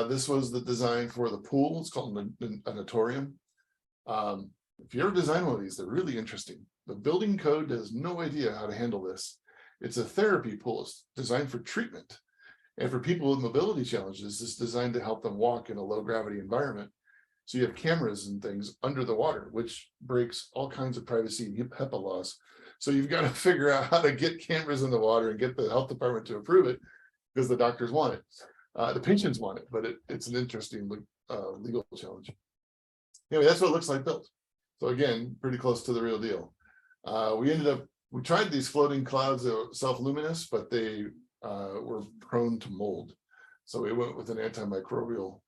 This was the design for the pool. It's called an auditorium. If you ever design one of these, they're really interesting. The building code has no idea how to handle this. It's a therapy pool. It's designed for treatment. And for people with mobility challenges, it's designed to help them walk in a low gravity environment. So you have cameras and things under the water, which breaks all kinds of privacy and HIPAA laws. So you've got to figure out how to get cameras in the water and get the health department to approve it because the doctors want it. The patients want it, but it's an interesting legal challenge. Anyway, that's what it looks like built. So again, pretty close to the real deal. We tried these floating clouds that were self-luminous, but they were prone to mold. So we went with an antimicrobial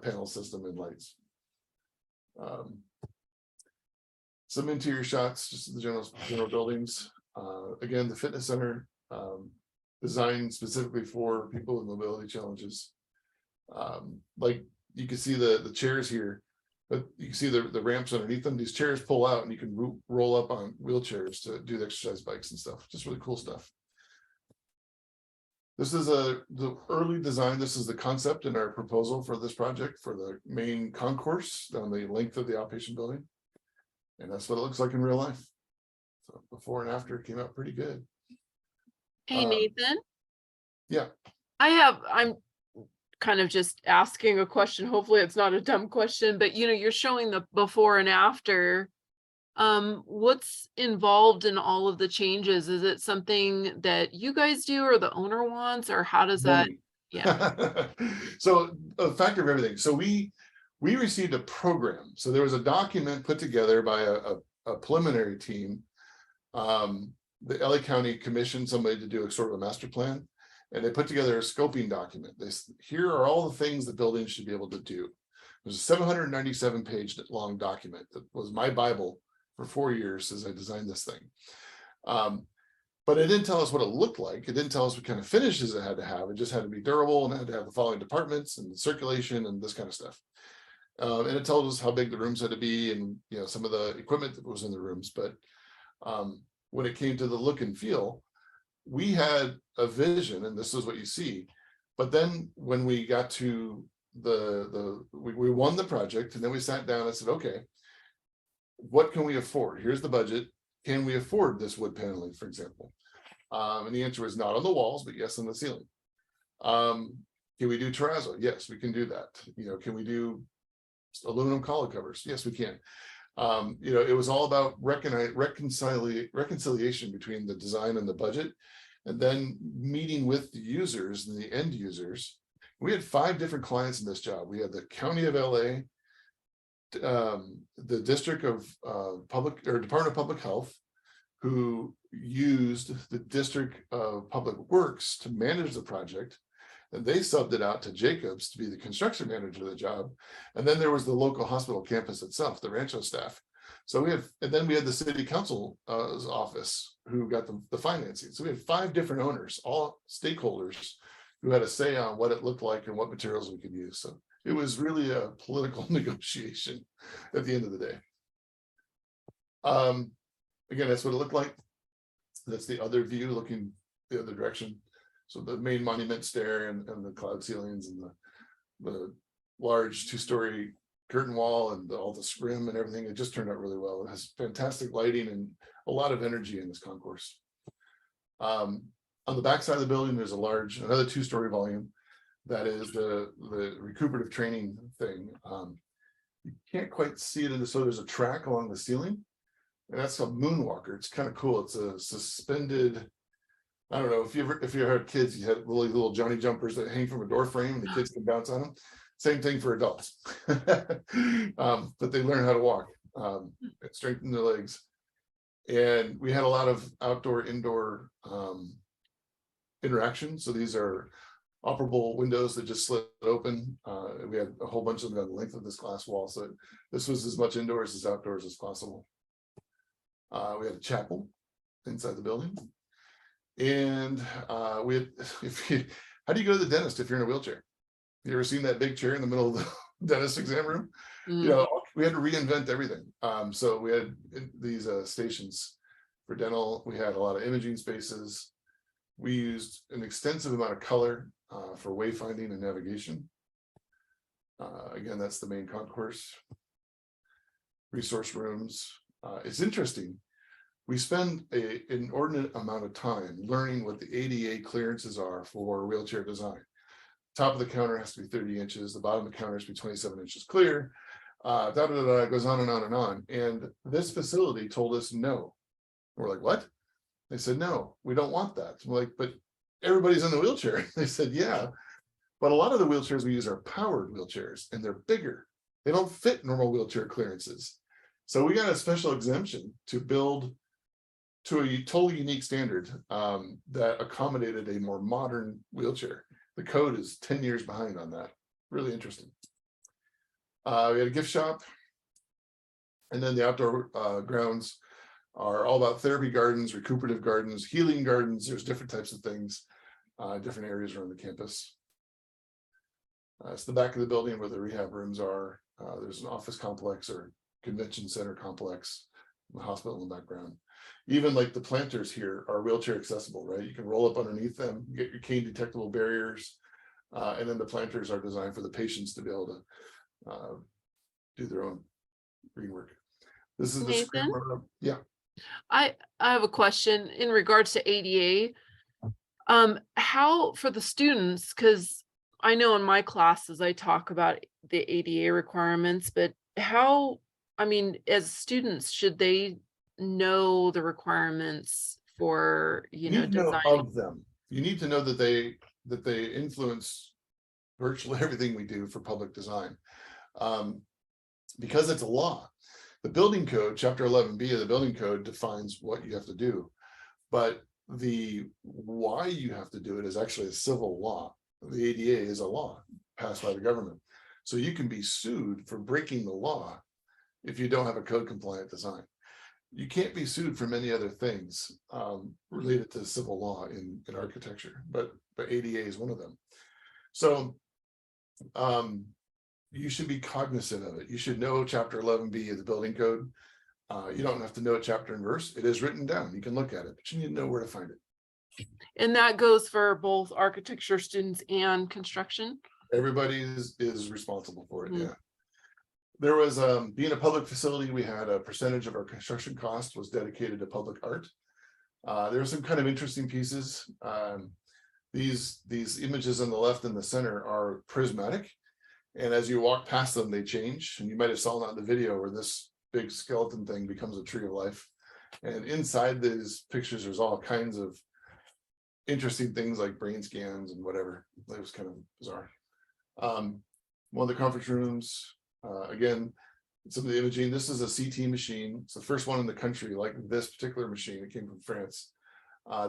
panel system and lights. Some interior shots, just the general buildings. Again, the fitness center, designed specifically for people with mobility challenges. Like you can see the chairs here, but you can see the ramps underneath them. These chairs pull out and you can roll up on wheelchairs to do the exercise bikes and stuff. Just really cool stuff. This is the early design. This is the concept in our proposal for this project for the main concourse down the length of the outpatient building. And that's what it looks like in real life. So before and after came out pretty good. Hey, Nathan. Yeah. I'm kind of just asking a question. Hopefully it's not a dumb question, but you're showing the before and after. What's involved in all of the changes? Is it something that you guys do or the owner wants, or how does that? Yeah. So a factor of everything. So we received a program. So there was a document put together by a preliminary team. The LA County commissioned somebody to do a sort of a master plan, and they put together a scoping document. Here are all the things the building should be able to do. There's a 797 page long document that was my Bible for 4 years as I designed this thing. But it didn't tell us what it looked like. It didn't tell us what kind of finishes it had to have. It just had to be durable and it had to have the following departments and circulation and this kind of stuff. And it told us how big the rooms had to be and some of the equipment that was in the rooms. But when it came to the look and feel, we had a vision, and this is what you see. But then when we got to we won the project, and then we sat down and said, okay, what can we afford? Here's the budget. Can we afford this wood paneling, for example? And the answer is not on the walls, but yes on the ceiling. Can we do terrazzo? Yes, we can do that. Can we do aluminum collar covers. Yes, we can. It was all about reconciliation between the design and the budget, and then meeting with the users and the end users. We had 5 different clients in this job. We had the County of LA, the District of Department of Public Health, who used the District of Public Works to manage the project. And they subbed it out to Jacobs to be the construction manager of the job. And then there was the local hospital campus itself, the Rancho staff. So then we had the city council office who got the financing. So we had 5 different owners, all stakeholders, who had a say on what it looked like and what materials we could use. So it was really a political negotiation at the end of the day. Again, that's what it looked like. That's the other view looking the other direction. So the main monument stair and the cloud ceilings and the large 2-story curtain wall and all the scrim and everything, it just turned out really well. It has fantastic lighting and a lot of energy in this concourse. On the back side of the building, there's another 2-story volume. That is the recuperative training thing. You can't quite see it so there's a track along the ceiling. And that's a moonwalker. It's kind of cool. It's a suspended, I don't know if you ever had kids, you had really little Johnny jumpers that hang from a door frame and the kids can bounce on them. Same thing for adults. But they learn how to walk, strengthen their legs. And we had a lot of outdoor, indoor interaction. So these are operable windows that just slid open. We had a whole bunch of them on the length of this glass wall. So this was as much indoors as outdoors as possible. We had a chapel inside the building. And how do you go to the dentist if you're in a wheelchair? You ever seen that big chair in the middle of the dentist exam room? We had to reinvent everything. So we had these stations for dental. We had a lot of imaging spaces. We used an extensive amount of color for wayfinding and navigation. Again, that's the main concourse. Resource rooms. It's interesting. We spend an inordinate amount of time learning what the ADA clearances are for wheelchair design. Top of the counter has to be 30 inches. The bottom of the counter has to be 27 inches clear. It goes on and on and on. And this facility told us no. We're like, what? They said, no, we don't want that. We're like, but everybody's in the wheelchair. They said, yeah, but a lot of the wheelchairs we use are powered wheelchairs and they're bigger. They don't fit normal wheelchair clearances. So we got a special exemption to build to a totally unique standard that accommodated a more modern wheelchair. The code is 10 years behind on that. Really interesting. We had a gift shop. And then the outdoor grounds are all about therapy gardens, recuperative gardens, healing gardens. There's different types of things, different areas around the campus. It's the back of the building where the rehab rooms are. There's an office complex or convention center complex, the hospital in the background. Even like the planters here are wheelchair accessible, right? You can roll up underneath them, get your cane detectable barriers. And then the planters are designed for the patients to be able to do their own green work. This is the screen. Yeah. I have a question in regards to ADA. How for the students, because I know in my classes I talk about the ADA requirements, but how, as students, should they know the requirements for, designing of them? You need to know that they influence virtually everything we do for public design, because it's a law. The building code, chapter 11B of the building code, defines what you have to do, but the why you have to do it is actually a civil law. The ADA is a law passed by the government, so you can be sued for breaking the law if you don't have a code compliant design. You can't be sued for many other things related to civil law in architecture, but ADA is one of them. So you should be cognizant of it. You should know chapter 11B of the building code. You don't have to know it chapter and verse. It is written down. You can look at it, but you need to know where to find it. And that goes for both architecture students and construction? Everybody is responsible for it, yeah. There was, being a public facility, we had a percentage of our construction cost was dedicated to public art. There are some kind of interesting pieces. These images on the left and the center are prismatic. And as you walk past them, they change. And you might have saw that in the video where this big skeleton thing becomes a tree of life. And inside these pictures, there's all kinds of interesting things like brain scans and whatever. It was kind of bizarre. One of the conference rooms, again, some of the imaging. This is a CT machine. It's the first one in the country like this particular machine. It came from France.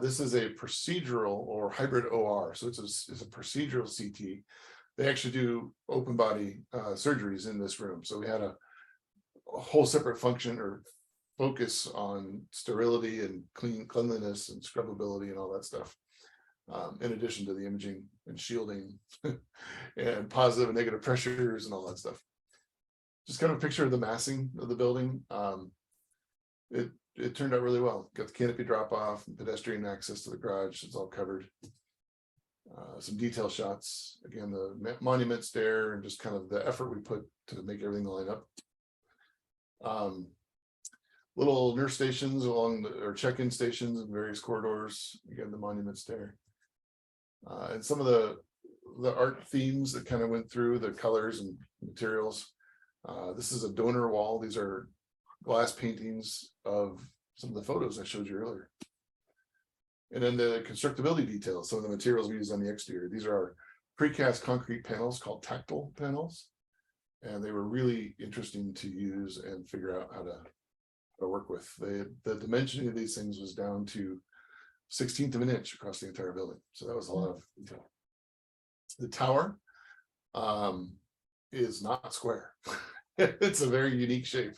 This is a procedural or hybrid OR. So it's a procedural CT. They actually do open body surgeries in this room. So we had a whole separate function or focus on sterility and cleanliness and scrubbability and all that stuff. In addition to the imaging and shielding and positive and negative pressures and all that stuff. Just kind of a picture of the massing of the building. It turned out really well. Got the canopy drop off and pedestrian access to the garage. It's all covered. Some detail shots. Again, the monument stair and just kind of the effort we put to make everything line up. Little nurse stations along or check-in stations in various corridors. Again, the monument stair. And some of the art themes that kind of went through the colors and materials. This is a donor wall. These are glass paintings of some of the photos I showed you earlier. And then the constructability details, some of the materials we use on the exterior. These are our precast concrete panels called tactile panels. And they were really interesting to use and figure out how to work with. The dimensioning of these things was down to 1/16 of an inch across the entire building. So that was a lot of detail. The tower is not square. It's a very unique shape.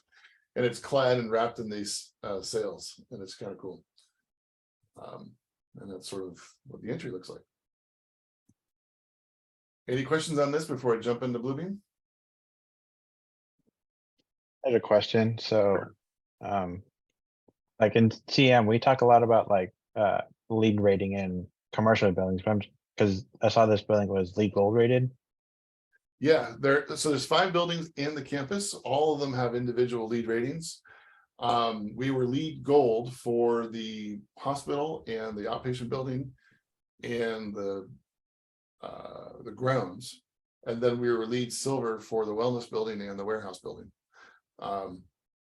And it's clad and wrapped in these sails. And it's kind of cool. And that's sort of what the entry looks like. Any questions on this before I jump into Bluebeam? I had a question. So, like in CM, we talk a lot about like LEED rating in commercial buildings, because I saw this building was LEED Gold rated. Yeah, so there's 5 buildings in the campus. All of them have individual LEED ratings. We were LEED Gold for the hospital and the outpatient building and the grounds. And then we were LEED Silver for the wellness building and the warehouse building.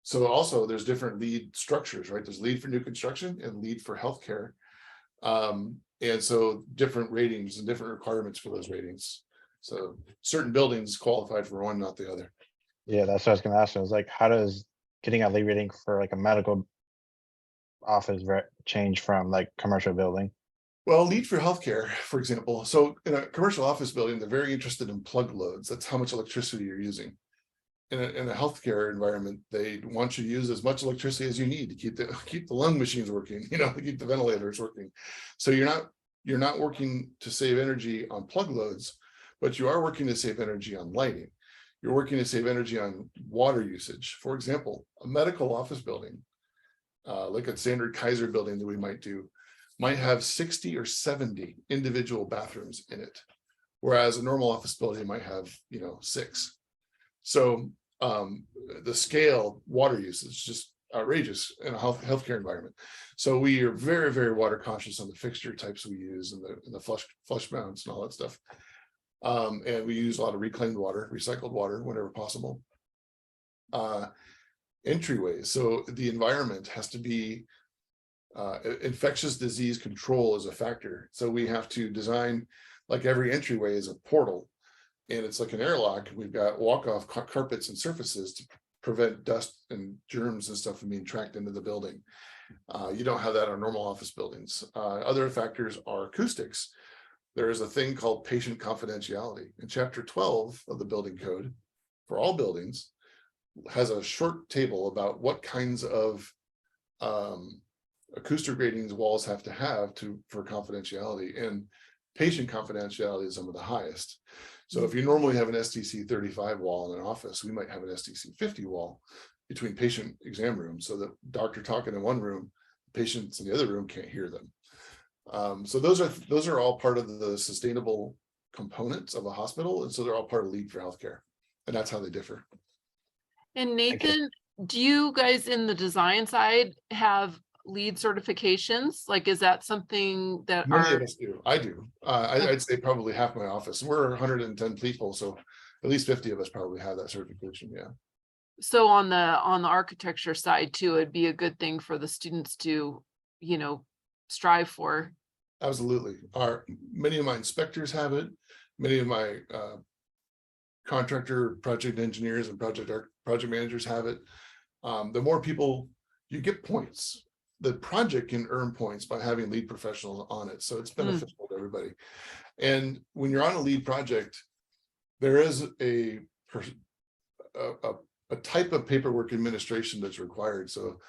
So also there's different LEED structures, right? There's LEED for new construction and LEED for healthcare. And so different ratings and different requirements for those ratings. So certain buildings qualified for one, not the other. Yeah, that's what I was going to ask. I was like, how does getting a LEED rating for like a medical office change from like commercial building? Well, LEED for healthcare, for example. So in a commercial office building, they're very interested in plug loads. That's how much electricity you're using. In a healthcare environment, they want you to use as much electricity as you need to keep the lung machines working, to keep the ventilators working. So you're not working to save energy on plug loads, but you are working to save energy on lighting. You're working to save energy on water usage. For example, a medical office building, like a standard Kaiser building that we might have 60 or 70 individual bathrooms in it, whereas a normal office building might have 6. So the scale water usage is just outrageous in a healthcare environment. So we are very, very water conscious on the fixture types we use and the flush mounts and all that stuff. And we use a lot of reclaimed water, recycled water whenever possible. Entryways, so the environment has to be infectious disease control is a factor. So we have to design, like every entryway is a portal, and it's like an airlock. We've got walk-off carpets and surfaces to prevent dust and germs and stuff from being tracked into the building. You don't have that on normal office buildings. Other factors are acoustics. There is a thing called patient confidentiality. In Chapter 12 of the building code for all buildings has a short table about what kinds of acoustic ratings walls have to have for confidentiality, and patient confidentiality is some of the highest. So if you normally have an STC 35 wall in an office, we might have an STC 50 wall between patient exam rooms, so that doctor talking in one room, patients in the other room can't hear them. So those are all part of the sustainable components of a hospital, and so they're all part of LEED for healthcare, and that's how they differ. And Nathan, do you guys in the design side have LEED certifications? Like, is that something that Many of us do? I do. I'd say probably half my office. We're 110 people, so at least 50 of us probably have that certification. Yeah. So on the architecture side too, it'd be a good thing for the students to, strive for. Absolutely. Many of my inspectors have it. Many of my contractor, project engineers, and project managers have it. The more people, you get points. The project can earn points by having lead professionals on it, so it's beneficial to everybody. And when you're on a lead project, there is a type of paperwork administration that's required. So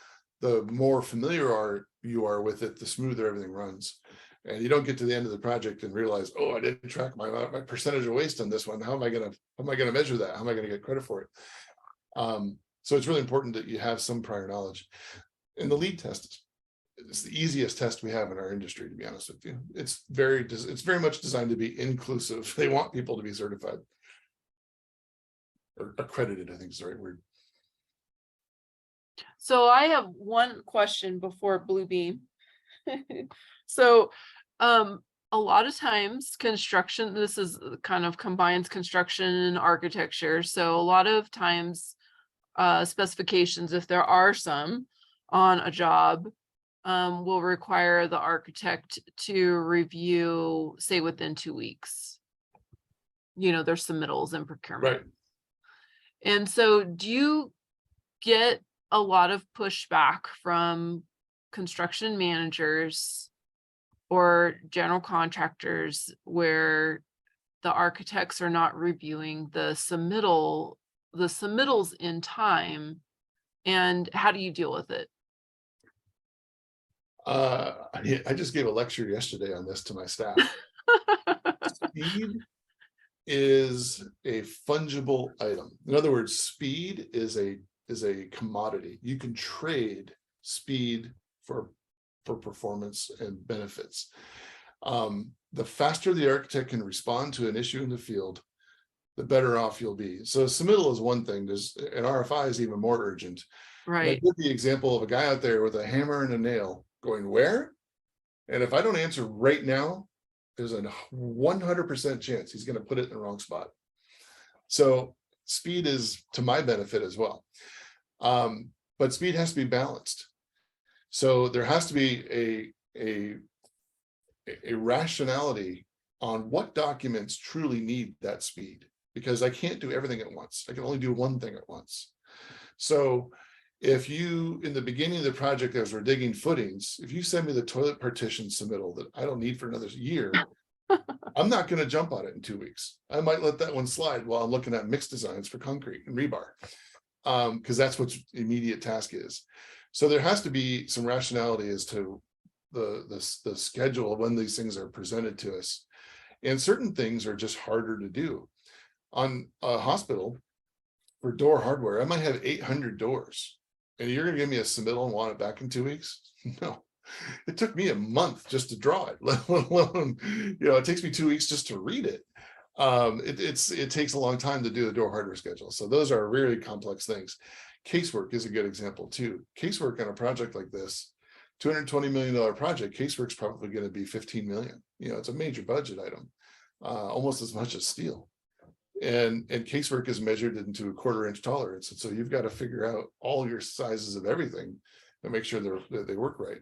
the more familiar you are with it, the smoother everything runs. And you don't get to the end of the project and realize, oh, I didn't track my percentage of waste on this one. How am I gonna measure that? How am I gonna get credit for it? So it's really important that you have some prior knowledge. And the lead test is the easiest test we have in our industry, to be honest with you. It's very much designed to be inclusive. They want people to be certified or accredited, I think is the right word. So I have one question before Bluebeam. So a lot of times construction, this is kind of combines construction and architecture. So a lot of times specifications, if there are some on a job, will require the architect to review, say, within 2 weeks. There's submittals and procurement. Right. And so do you get a lot of pushback from construction managers or general contractors where the architects are not reviewing the submittals in time? And how do you deal with it? I just gave a lecture yesterday on this to my staff. Speed is a fungible item. In other words, speed is a commodity. You can trade speed for performance and benefits. The faster the architect can respond to an issue in the field, the better off you'll be. So submittal is one thing. There's an RFI is even more urgent. Right. I did the example of a guy out there with a hammer and a nail going where? And if I don't answer right now, there's a 100% chance he's going to put it in the wrong spot. So speed is to my benefit as well. But speed has to be balanced. So there has to be a rationality on what documents truly need that speed, because I can't do everything at once. I can only do one thing at once. So if you, in the beginning of the project, as we're digging footings, if you send me the toilet partition submittal that I don't need for another year, I'm not going to jump on it in 2 weeks. I might let that one slide while I'm looking at mixed designs for concrete and rebar, because that's what the immediate task is. So there has to be some rationality as to the schedule of when these things are presented to us. And certain things are just harder to do. On a hospital, for door hardware, I might have 800 doors. And you're going to give me a submittal and want it back in 2 weeks? No. It took me a month just to draw it, let alone, it takes me 2 weeks just to read it. It takes a long time to do the door hardware schedule. So those are really complex things. Casework is a good example too. Casework on a project like this, $220 million project, casework's probably going to be 15 million. It's a major budget item, almost as much as steel. And casework is measured into a 1/4 inch tolerance. And so you've got to figure out all your sizes of everything and make sure that they work right.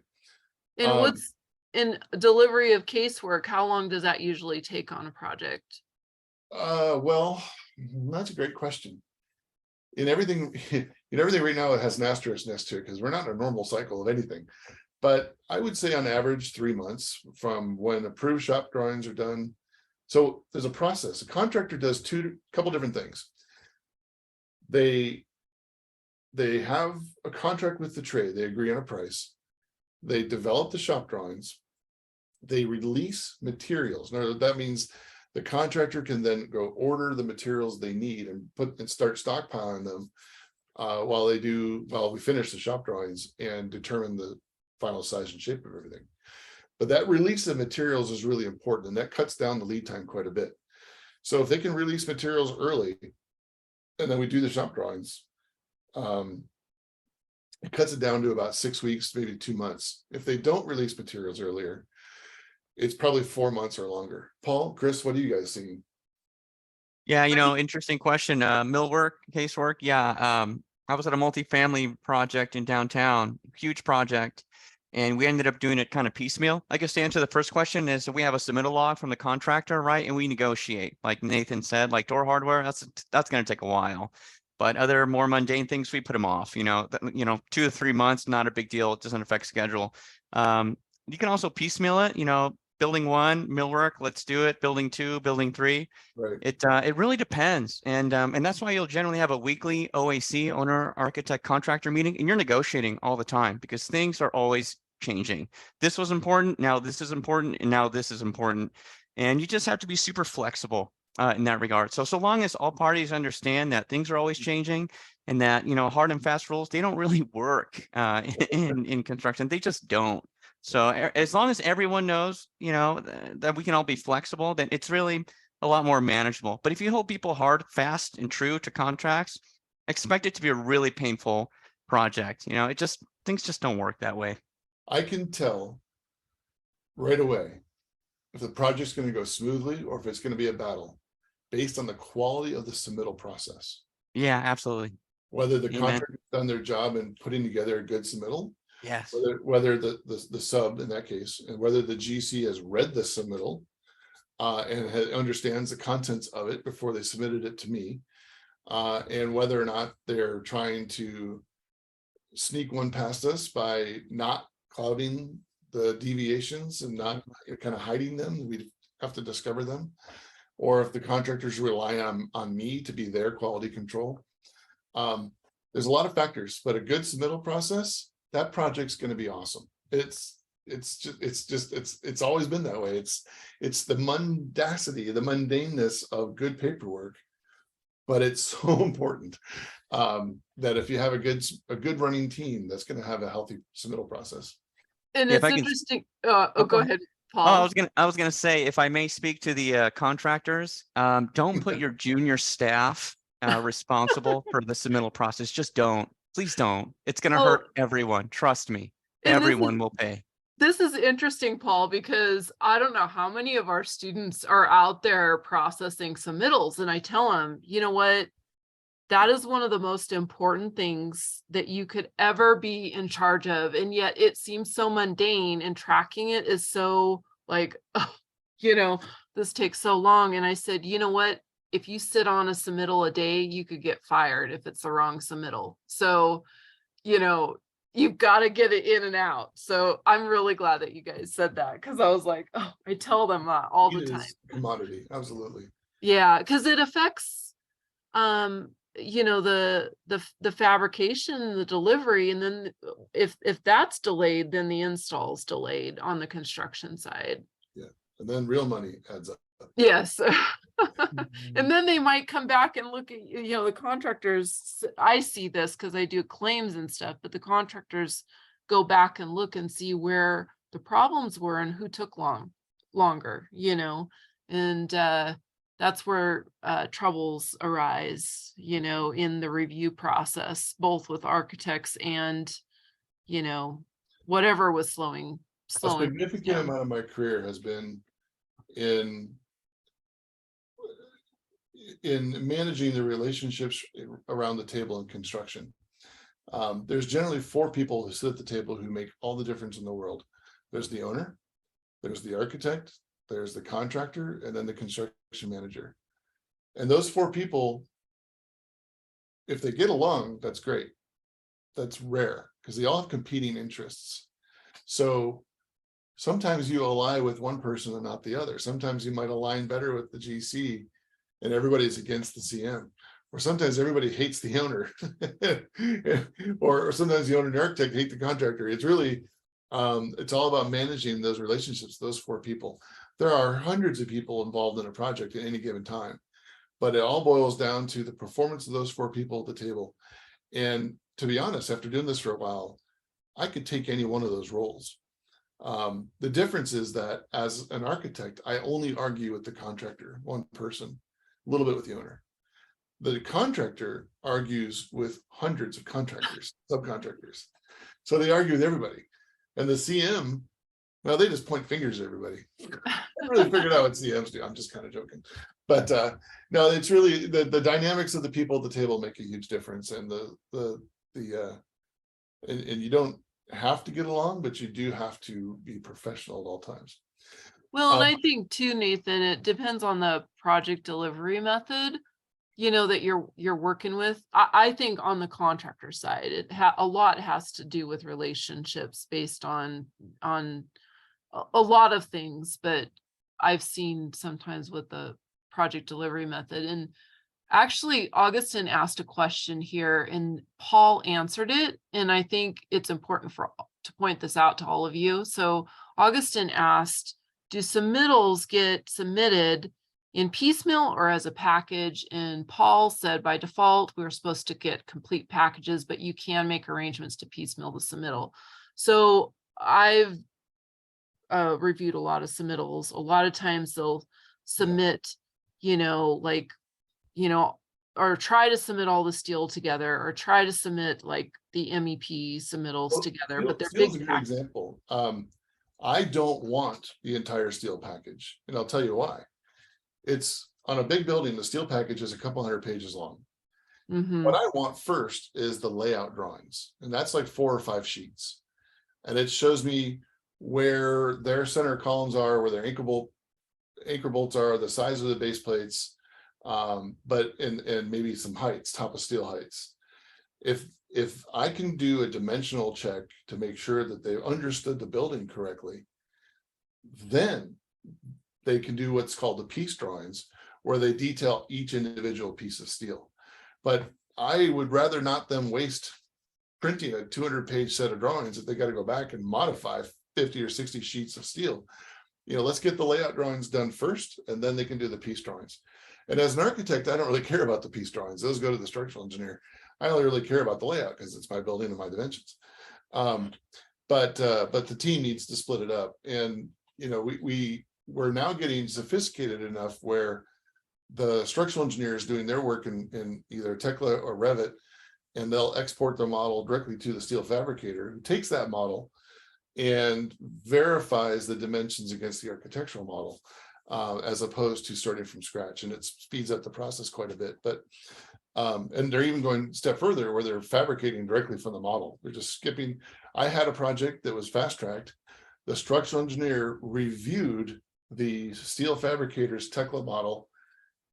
And what's in delivery of casework, how long does that usually take on a project? Well, that's a great question. In everything right now, it has an asterisk next to it because we're not in a normal cycle of anything. But I would say on average 3 months from when approved shop drawings are done. So there's a process. A contractor does couple different things. They have a contract with the trade. They agree on a price. They develop the shop drawings. They release materials. Now that means the contractor can then go order the materials they need and start stockpiling them while we finish the shop drawings and determine the final size and shape of everything. But that release of materials is really important, and that cuts down the lead time quite a bit. So if they can release materials early, and then we do the shop drawings, it cuts it down to about 6 weeks, maybe 2 months. If they don't release materials earlier, it's probably 4 months or longer. Paul, Chris, what are you guys seeing? Yeah, interesting question. Millwork, casework. Yeah. I was at a multifamily project in downtown, huge project, and we ended up doing it kind of piecemeal. I guess to answer the first question is we have a submittal log from the contractor, right? And we negotiate, like Nathan said, like door hardware, that's going to take a while. But other more mundane things, we put them off, 2 to 3 months, not a big deal. It doesn't affect schedule. You can also piecemeal it, building 1, millwork, let's do it. Building 2, building 3. Right. It really depends. And that's why you'll generally have a weekly OAC, owner, architect, contractor meeting, and you're negotiating all the time because things are always changing. This was important. Now this is important. And now this is important. And you just have to be super flexible in that regard. So long as all parties understand that things are always changing and that, hard and fast rules, they don't really work in construction. They just don't. So as long as everyone knows, that we can all be flexible, then it's really a lot more manageable. But if you hold people hard, fast, and true to contracts, expect it to be a really painful project. Things just don't work that way. I can tell right away if the project's going to go smoothly or if it's going to be a battle based on the quality of the submittal process. Yeah, absolutely. Whether the Amen. contractor's done their job in putting together a good submittal, Yes. whether the sub in that case, and whether the GC has read the submittal and understands the contents of it before they submitted it to me, and whether or not they're trying to sneak one past us by not clouding the deviations and not kind of hiding them. We have to discover them, or if the contractors rely on me to be their quality control. There's a lot of factors, but a good submittal process, that project's going to be awesome. It's always been that way. It's the mundacity, the mundaneness of good paperwork, but it's so important that if you have a good running team, that's going to have a healthy submittal process. And Yeah, it's interesting. Go ahead, Paul. Oh, I was gonna say, if I may speak to the contractors, don't put your junior staff responsible for the submittal process. Just don't. Please don't. It's gonna hurt everyone. Trust me. Everyone will pay. This is interesting, Paul, because I don't know how many of our students are out there processing submittals, and I tell them, you know what? That is one of the most important things that you could ever be in charge of. And yet it seems so mundane, and tracking it is so like, this takes so long. And I said, you know what? If you sit on a submittal a day, you could get fired if it's the wrong submittal. So, you've got to get it in and out. So I'm really glad that you guys said that, because I was like, I tell them that all the time. Commodity, absolutely. Yeah, because it affects the fabrication, the delivery, and then if that's delayed, then the install's delayed on the construction side. Yeah, and then real money adds up. Yes. And then they might come back and look at, the contractors. I see this because I do claims and stuff, but the contractors go back and look and see where the problems were and who took longer, and that's where troubles arise, in the review process, both with architects and, whatever was slowing. A significant amount of my career has been in managing the relationships around the table in construction. There's generally 4 people who sit at the table who make all the difference in the world. There's the owner, there's the architect, there's the contractor, and then the construction manager. And those 4 people, if they get along, that's great. That's rare because they all have competing interests. So sometimes you align with one person and not the other. Sometimes you might align better with the GC and everybody's against the CM. Or sometimes everybody hates the owner. or sometimes the owner and the architect hate the contractor. It's really, it's all about managing those relationships, those 4 people. There are hundreds of people involved in a project at any given time, but it all boils down to the performance of those 4 people at the table. And to be honest, after doing this for a while, I could take any one of those roles. The difference is that as an architect, I only argue with the contractor, one person, a little bit with the owner. The contractor argues with hundreds of contractors, subcontractors. So they argue with everybody. And the CM, well, they just point fingers at everybody. really figured out what CMs do. I'm just kind of joking. But no, it's really the dynamics of the people at the table make a huge difference. And and you don't have to get along, but you do have to be professional at all times. Well, and I think too, Nathan, it depends on the project delivery method, that you're working with. I think on the contractor side, a lot has to do with relationships based on a lot of things, but I've seen sometimes with the project delivery method. And actually, Augustin asked a question here and Paul answered it. And I think it's important to point this out to all of you. So Augustin asked, do submittals get submitted in piecemeal or as a package? And Paul said by default, we were supposed to get complete packages, but you can make arrangements to piecemeal the submittal. So I've reviewed a lot of submittals. A lot of times they'll submit, or try to submit all the steel together, or try to submit like the MEP submittals together, but they're Steel's big a great example. I don't want the entire steel package, and I'll tell you why. It's on a big building, the steel package is a couple 100 pages long. What I want first is the layout drawings, and that's like 4 or 5 sheets. And it shows me where their center columns are, where their anchor bolts are, the size of the base plates, but and maybe some heights, top of steel heights. If I can do a dimensional check to make sure that they understood the building correctly, then they can do what's called the piece drawings, where they detail each individual piece of steel. But I would rather not them waste printing a 200-page set of drawings if they got to go back and modify 50 or 60 sheets of steel. Let's get the layout drawings done first, and then they can do the piece drawings. And as an architect, I don't really care about the piece drawings. Those go to the structural engineer. I only really care about the layout because it's my building and my dimensions. But the team needs to split it up. And we're now getting sophisticated enough where the structural engineer is doing their work in either Tekla or Revit, and they'll export the model directly to the steel fabricator, who takes that model and verifies the dimensions against the architectural model, as opposed to starting from scratch. And it speeds up the process quite a bit. But and they're even going a step further where they're fabricating directly from the model. They're just skipping. I had a project that was fast-tracked. The structural engineer reviewed the steel fabricator's Tekla model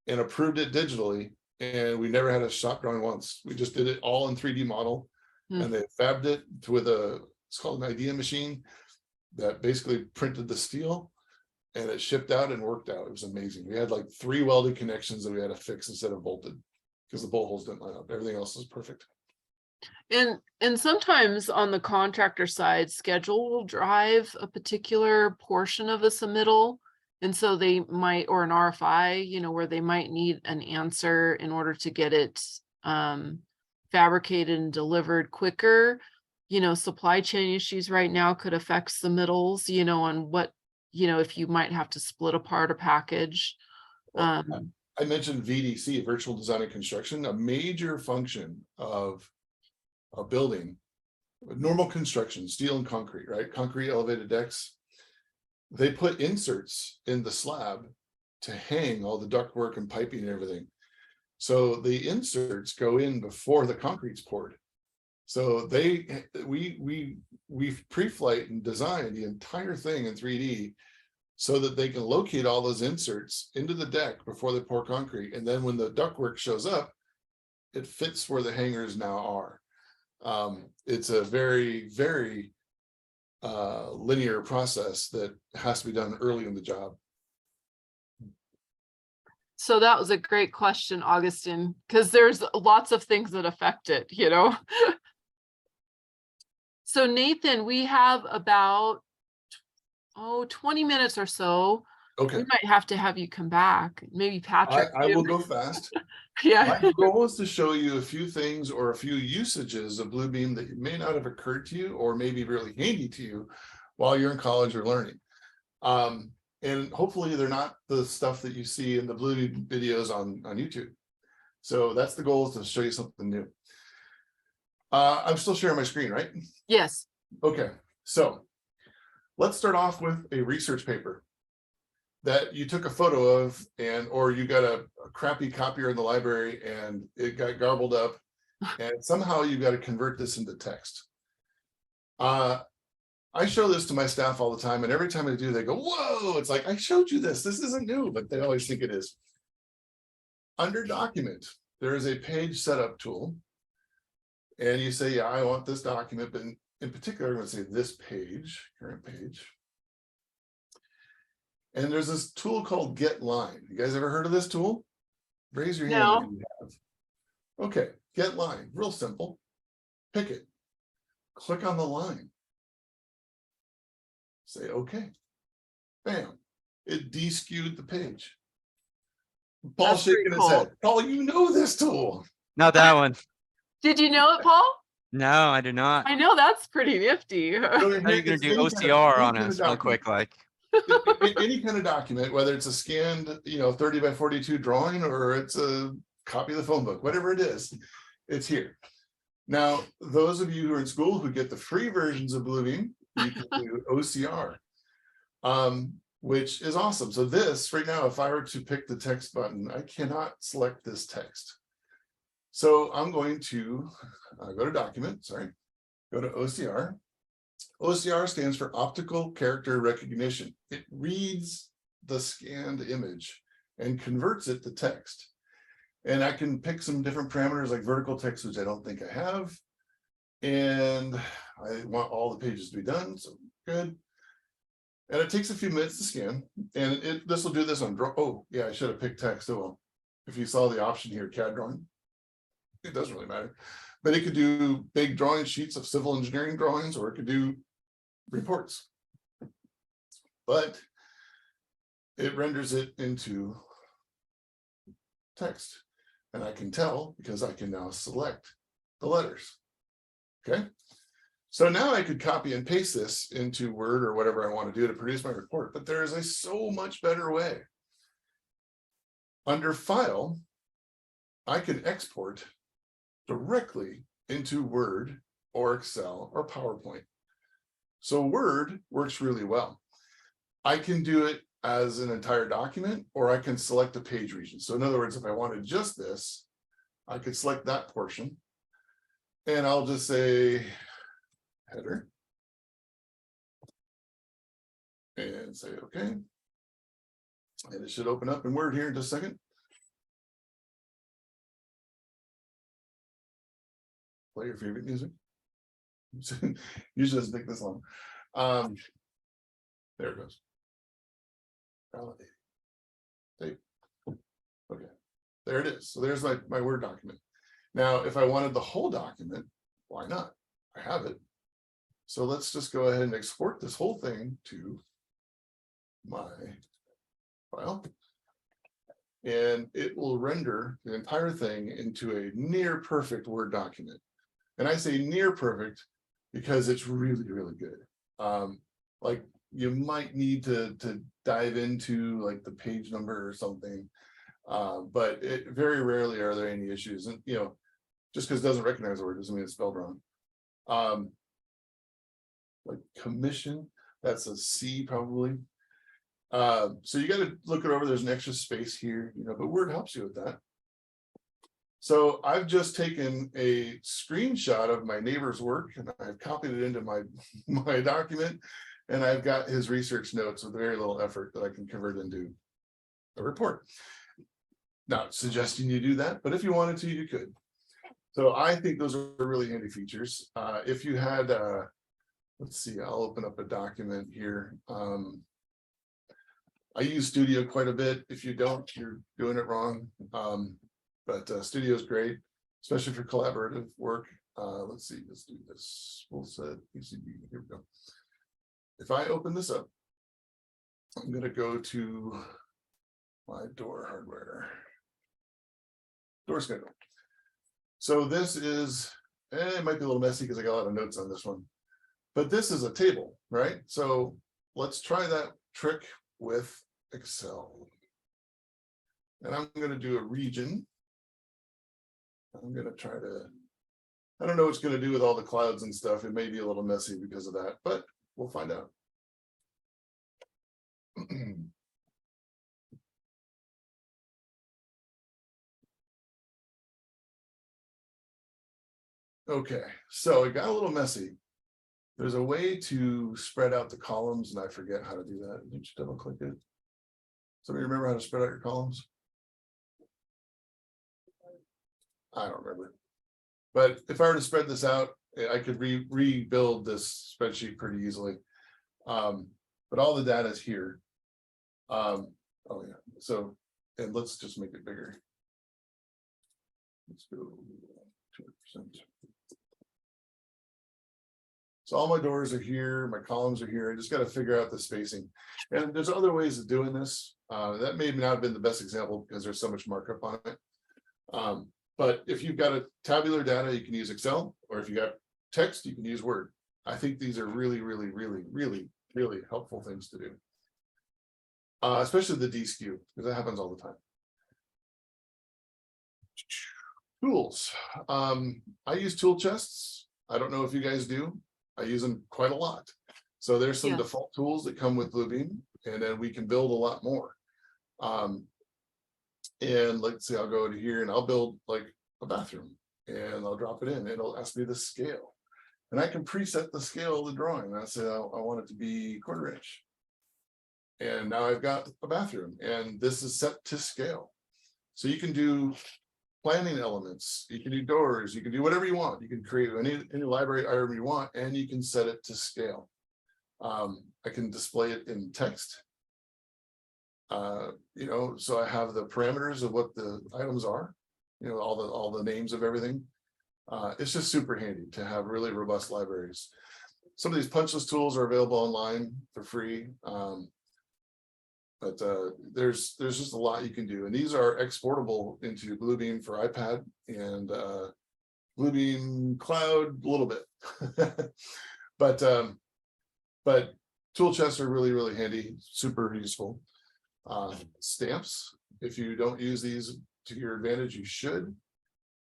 and approved it digitally. And we never had a shop drawing once. We just did it all in 3D model. And they fabbed it with it's called an idea machine that basically printed the steel, and it shipped out and worked out. It was amazing. We had like 3 welded connections that we had to fix instead of bolted, because the bolt holes didn't line up. Everything else is perfect. And sometimes on the contractor side, schedule will drive a particular portion of the submittal. And so they might, or an RFI, where they might need an answer in order to get it fabricated and delivered quicker. Supply chain issues right now could affect submittals, on what, if you might have to split apart a package. Well, I mentioned VDC, virtual design and construction. A major function of a building, normal construction, steel and concrete, right? Concrete elevated decks. They put inserts in the slab to hang all the ductwork and piping and everything. So the inserts go in before the concrete's poured. So we've pre-flight and designed the entire thing in 3D so that they can locate all those inserts into the deck before they pour concrete. And then when the ductwork shows up, it fits where the hangers now are. It's a very, very linear process that has to be done early in the job. So that was a great question, Augustin, because there's lots of things that affect it, So Nathan, we have about 20 minutes or so. Okay. We might have to have you come back. Maybe Patrick. I will go fast. Yeah. My goal is to show you a few things or a few usages of Bluebeam that may not have occurred to you or may be really handy to you while you're in college or learning. And hopefully they're not the stuff that you see in the Bluebeam videos on YouTube. So that's the goal, is to show you something new. I'm still sharing my screen, right? Yes. Okay, so let's start off with a research paper that you took a photo of, and or you got a crappy copier in the library and it got garbled up, and somehow you got to convert this into text. I show this to my staff all the time, and every time I do, they go, whoa, it's like, I showed you this. This isn't new, but they always think it is. Under document, there is a page setup tool. And you say, yeah, I want this document, but in particular, I'm going to say this page, current page. And there's this tool called Get Line. You guys ever heard of this tool? Raise your hand No. if you have. Okay, Get Line, real simple. Pick it. Click on the line. Say okay. Bam. It de-skewed the page. Paul's shaking his head. Paul, you know this tool. Not that one. Did you know it, Paul? No, I do not. I know that's pretty nifty. How are you going to do OCR on us real quick? Like any kind of document, whether it's a scanned, 30 by 42 drawing, or it's a copy of the phone book, whatever it is, it's here. Now, those of you who are in school who get the free versions of Bluebeam, you can do OCR, which is awesome. So this right now, if I were to pick the text button, I cannot select this text. So I'm going to go to document, go to OCR. OCR stands for optical character recognition. It reads the scanned image and converts it to text. And I can pick some different parameters like vertical text, which I don't think I have. And I want all the pages to be done, so good. And it takes a few minutes to scan. And this will do this on draw. Oh, yeah, I should have picked text. Oh, well, if you saw the option here, CAD drawing, it doesn't really matter. But it could do big drawing sheets of civil engineering drawings, or it could do reports. But it renders it into text. And I can tell because I can now select the letters. Okay. So now I could copy and paste this into Word or whatever I want to do to produce my report, but there is a so much better way. Under File, I can export directly into Word or Excel or PowerPoint. So Word works really well. I can do it as an entire document, or I can select a page region. So in other words, if I wanted just this, I could select that portion, and I'll just say header and say okay. And it should open up in Word here in just a second. Play your favorite music. Usually doesn't take this long. There it goes. Validate. Tape. Okay, there it is. So there's my Word document. Now, if I wanted the whole document, why not? I have it. So let's just go ahead and export this whole thing to my file. And it will render the entire thing into a near perfect Word document. And I say near perfect because it's really, really good. Like you might need to dive into like the page number or something. But very rarely are there any issues. And just because it doesn't recognize the word doesn't mean it's spelled wrong. Like commission, that's a C probably. So you got to look it over. There's an extra space here, but Word helps you with that. So I've just taken a screenshot of my neighbor's work and I've copied it into my document, and I've got his research notes with very little effort that I can convert into a report. Not suggesting you do that, but if you wanted to, you could. So I think those are really handy features. If you had, let's see, I'll open up a document here. I use Studio quite a bit. If you don't, you're doing it wrong. But Studio is great, especially for collaborative work. Let's see, let's do this. We'll set PCB. Here we go. If I open this up, I'm going to go to my door hardware. Door schedule. So this is, it might be a little messy because I got a lot of notes on this one, but this is a table, right? So let's try that trick with Excel. And I'm going to do a region. I'm going to try to, I don't know what it's going to do with all the clouds and stuff. It may be a little messy because of that, but we'll find out. Okay, so it got a little messy. There's a way to spread out the columns, and I forget how to do that. Did you double click it? Somebody remember how to spread out your columns? I don't remember. But if I were to spread this out, I could rebuild this spreadsheet pretty easily. But all the data is here. Oh yeah, so, and let's just make it bigger. Let's go 200%. So all my doors are here, my columns are here. I just got to figure out the spacing. And there's other ways of doing this. That may not have been the best example because there's so much markup on it. But if you've got a tabular data, you can use Excel, or if you got text, you can use Word. I think these are really, really, really, really, really helpful things to do. Especially the DSKU, because that happens all the time. Tools. I use tool chests. I don't know if you guys do. I use them quite a lot. So there's some default tools that come with Bluebeam, and then we can build a lot more. And let's see, I'll go to here and I'll build like a bathroom, and I'll drop it in. It'll ask me the scale, and I can preset the scale of the drawing. I say I want it to be 1/4 inch. And now I've got a bathroom, and this is set to scale. So you can do planning elements, you can do doors, you can do whatever you want. You can create any library item you want, and you can set it to scale. I can display it in text. So I have the parameters of what the items are, all the names of everything. It's just super handy to have really robust libraries. Some of these punch list tools are available online for free. But there's just a lot you can do, and these are exportable into Bluebeam for iPad and Bluebeam Cloud a little bit. but tool chests are really, really handy, super useful. Stamps, if you don't use these to your advantage, you should.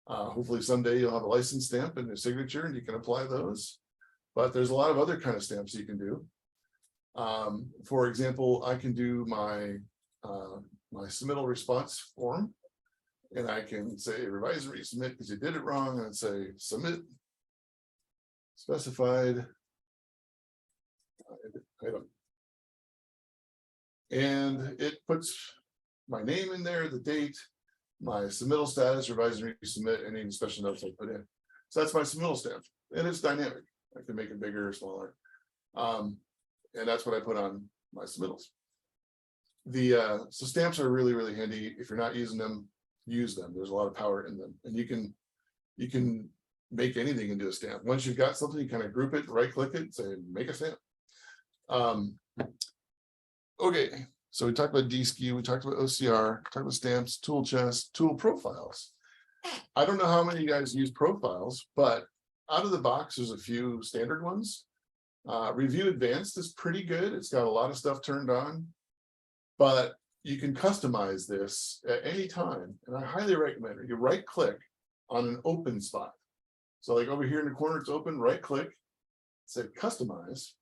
Hopefully someday you'll have a license stamp and your signature, and you can apply those. But there's a lot of other kind of stamps you can do. For example, I can do my submittal response form, and I can say revise and resubmit because you did it wrong, and say submit specified item. And it puts my name in there, the date, my submittal status, revise and resubmit, and any special notes I put in. So that's my submittal stamp, and it's dynamic. I can make it bigger or smaller. And that's what I put on my submittals. So stamps are really, really handy. If you're not using them, use them. There's a lot of power in them, and you can make anything into a stamp. Once you've got something, you kind of group it, right click it, say make a stamp. Okay, so we talked about DSKU, we talked about OCR, talked about stamps, tool chest, tool profiles. I don't know how many of you guys use profiles, but out of the box, there's a few standard ones. Review Advanced is pretty good. It's got a lot of stuff turned on, but you can customize this at any time. And I highly recommend it. You right click on an open spot. So like over here in the corner, it's open, right click, say customize.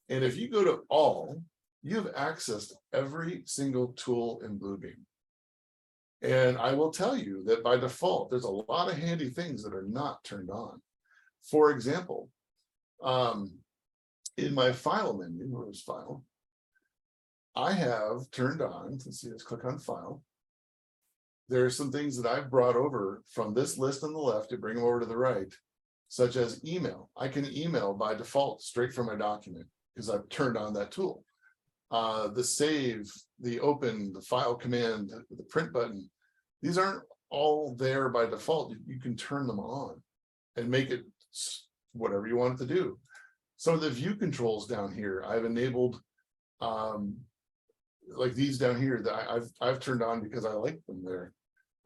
And if you go to all, you've accessed every single tool in Bluebeam. And I will tell you that by default, there's a lot of handy things that are not turned on. For example, in my file menu, where's file, I have turned on, let's see, let's click on file. There are some things that I've brought over from this list on the left to bring them over to the right, such as email. I can email by default straight from my document because I've turned on that tool. The save, the open, the file command, the print button, these aren't all there by default. You can turn them on and make it whatever you want it to do. Some of the view controls down here, I've enabled, like these down here that I've turned on because I like them there.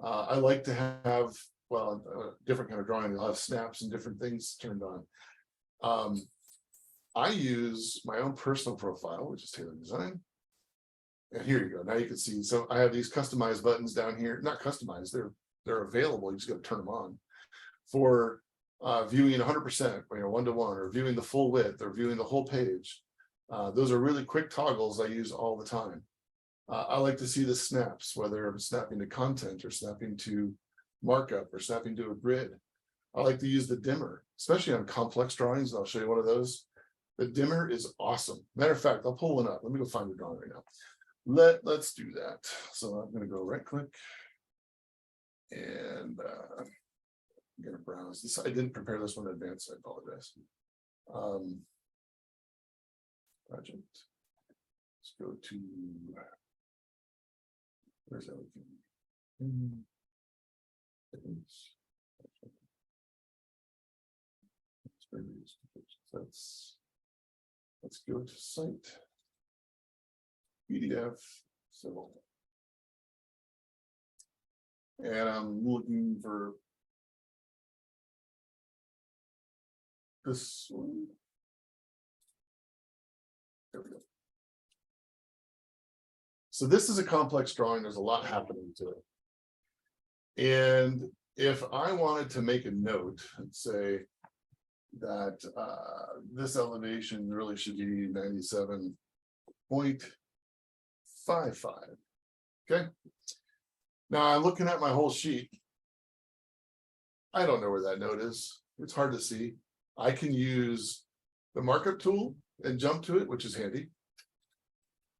I like to have, well, a different kind of drawing. You'll have snaps and different things turned on. I use my own personal profile, which is Taylor Design. And here you go. Now you can see. So I have these customized buttons down here. Not customized. They're available. You just got to turn them on for viewing 100%, 1-to-1, or viewing the full width, or viewing the whole page. Those are really quick toggles I use all the time. I like to see the snaps, whether I'm snapping to content or snapping to markup or snapping to a grid. I like to use the dimmer, especially on complex drawings. I'll show you one of those. The dimmer is awesome. Matter of fact, I'll pull one up. Let me go find the drawing right now. Let's do that. So I'm going to go right click and I'm going to browse this. I didn't prepare this one in advance. I apologize. Project. Let's go to, where's that? Let's go to site. PDF. So, and I'm looking for this one. There we go. So this is a complex drawing. There's a lot happening to it. And if I wanted to make a note and say that this elevation really should be 97.55. Okay. Now I'm looking at my whole sheet. I don't know where that note is. It's hard to see. I can use the markup tool and jump to it, which is handy.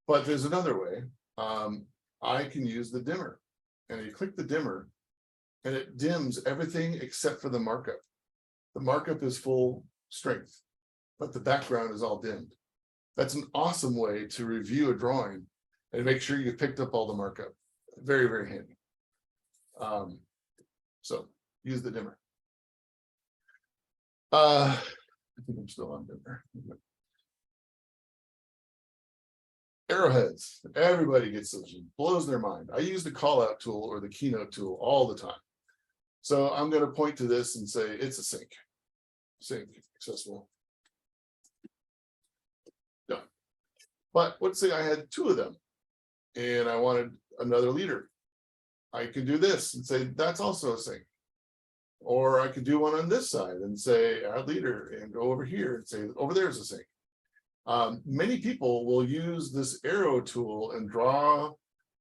But there's another way. I can use the dimmer, and you click the dimmer and it dims everything except for the markup. The markup is full strength, but the background is all dimmed. That's an awesome way to review a drawing and make sure you picked up all the markup. Very, very handy. So use the dimmer. I think I'm still on dimmer. Arrowheads. Everybody gets those. It blows their mind. I use the call out tool or the keynote tool all the time. So I'm going to point to this and say it's a sync. Sync accessible. Done. But let's say I had two of them and I wanted another leader. I could do this and say that's also a sync. Or I could do one on this side and say add leader and go over here and say over there is a sync. Many people will use this arrow tool and draw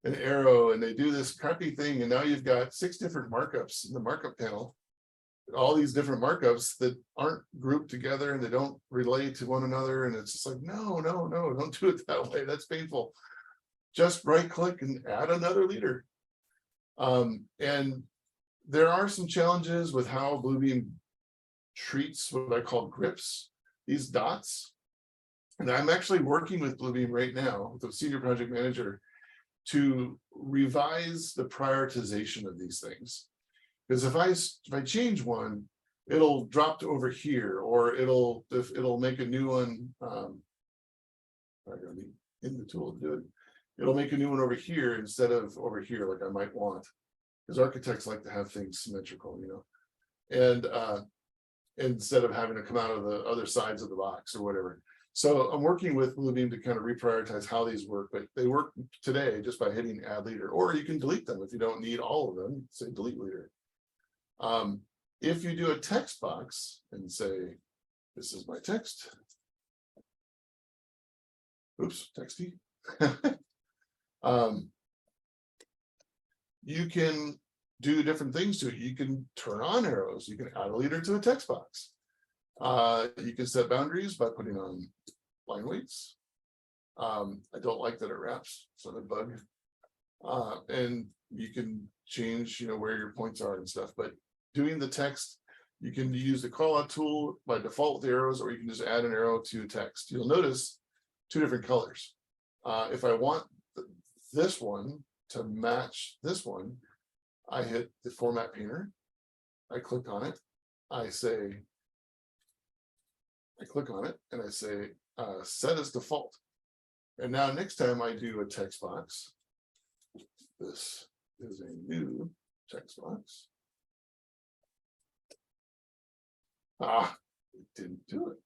an arrow and they do this crappy thing. And now you've got 6 different markups in the markup panel, all these different markups that aren't grouped together and they don't relate to one another. And it's just like, no, don't do it that way. That's painful. Just right click and add another leader. And there are some challenges with how Bluebeam treats what I call grips, these dots. And I'm actually working with Bluebeam right now, with the senior project manager, to revise the prioritization of these things. Because if I change one, it'll drop to over here, or it'll make a new one. I'm gonna be in the tool to do it. It'll make a new one over here instead of over here, like I might want. Because architects like to have things symmetrical, you know, and instead of having to come out of the other sides of the box or whatever. So I'm working with Bluebeam to kind of reprioritize how these work, but they work today just by hitting add leader, or you can delete them if you don't need all of them, say delete leader. If you do a text box and say, this is my text. Oops, texty. You can do different things to it. You can turn on arrows. You can add a leader to a text box. You can set boundaries by putting on line weights. I don't like that it wraps, so the bug. And you can change, you know, where your points are and stuff. But doing the text, you can use the call out tool by default with arrows, or you can just add an arrow to text. You'll notice 2 different colors. If I want this one to match this one, I hit the format painter. I click on it. I click on it and I say set as default. And now next time I do a text box, this is a new text box. It didn't do it.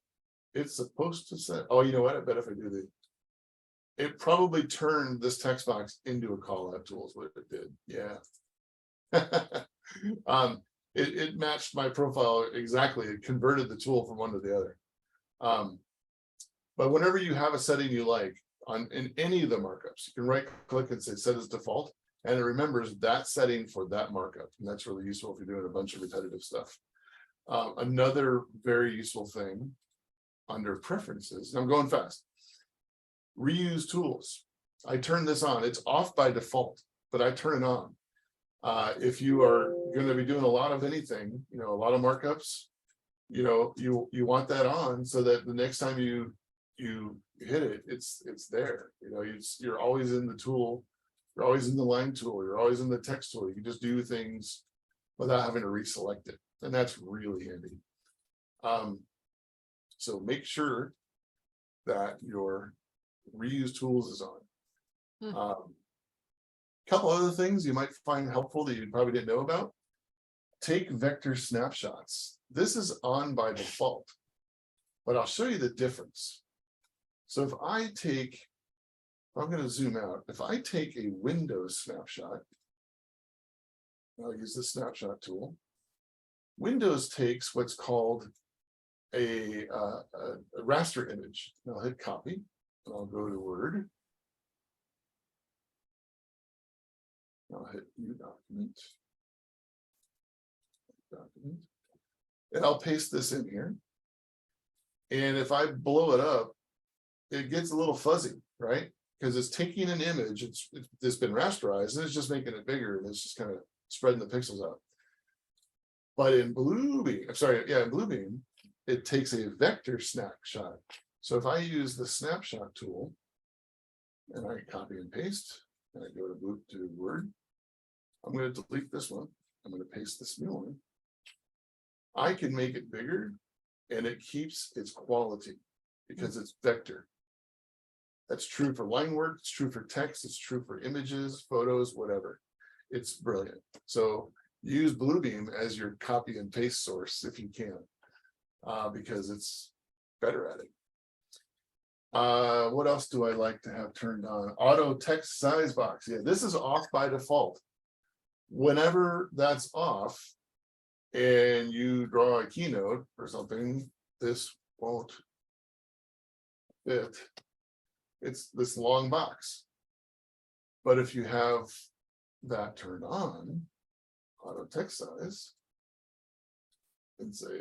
It's supposed to set. Oh, you know what? I bet if I do it probably turned this text box into a call out tool is what it did. Yeah. It matched my profile exactly. It converted the tool from one to the other. But whenever you have a setting you like in any of the markups, you can right click and say set as default, and it remembers that setting for that markup. And that's really useful if you're doing a bunch of repetitive stuff. Another very useful thing under preferences, and I'm going fast. Reuse tools. I turn this on. It's off by default, but I turn it on. If you are going to be doing a lot of anything, a lot of markups, you want that on so that the next time you hit it, it's there. You're always in the tool, you're always in the line tool, you're always in the text tool. You can just do things without having to reselect it, and that's really handy. So make sure that your reuse tools is on. Couple other things you might find helpful that you probably didn't know about. Take vector snapshots. This is on by default, but I'll show you the difference. So if I'm going to zoom out. If I take a Windows snapshot, I'll use the snapshot tool. Windows takes what's called a raster image. I'll hit copy, and I'll go to Word. I'll hit New Document, and I'll paste this in here. And if I blow it up, it gets a little fuzzy, right? Because it's taking an image, it's been rasterized, and it's just making it bigger, and it's just kind of spreading the pixels out. But in Bluebeam, in Bluebeam, it takes a vector snapshot. So if I use the snapshot tool, and I copy and paste, and I go to Word, I'm going to delete this one. I'm going to paste this new one. I can make it bigger, and it keeps its quality because it's vector. That's true for line work. It's true for text. It's true for images, photos, whatever. It's brilliant. So use Bluebeam as your copy and paste source if you can, because it's better at it. What else do I like to have turned on? Auto text size box. Yeah, this is off by default. Whenever that's off and you draw a keynote or something, this won't fit. It's this long box. But if you have that turned on, auto text size, and say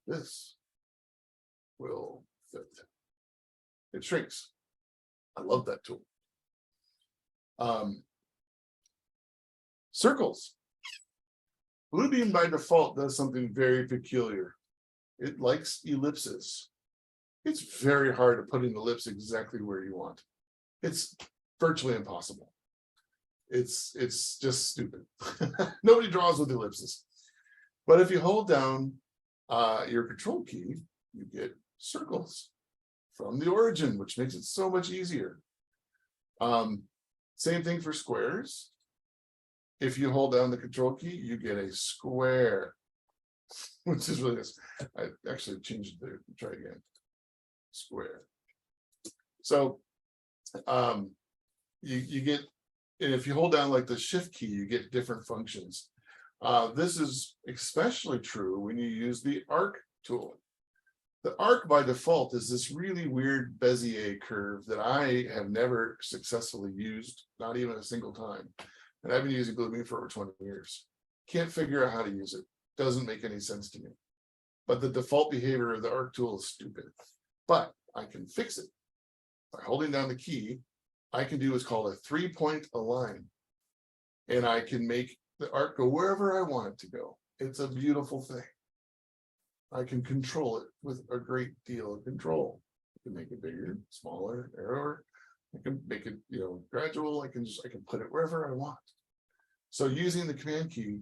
this will fit. It shrinks. I love that tool. Circles. Bluebeam by default does something very peculiar. It likes ellipses. It's very hard to put an ellipse exactly where you want. It's virtually impossible. It's just stupid. Nobody draws with ellipses. But if you hold down your control key, you get circles from the origin, which makes it so much easier. Same thing for squares. If you hold down the control key, you get a square, which is really nice. I actually changed it there. Try again. Square. So you get, and if you hold down like the shift key, you get different functions. This is especially true when you use the arc tool. The arc by default is this really weird Bezier curve that I have never successfully used, not even a single time. And I've been using Bluebeam for over 20 years. Can't figure out how to use it. Doesn't make any sense to me. But the default behavior of the arc tool is stupid. But I can fix it. By holding down the key, I can do what's called a 3-point align. And I can make the arc go wherever I want it to go. It's a beautiful thing. I can control it with a great deal of control. I can make it bigger, smaller, narrower. I can make it, gradual. I can put it wherever I want. So using the command key,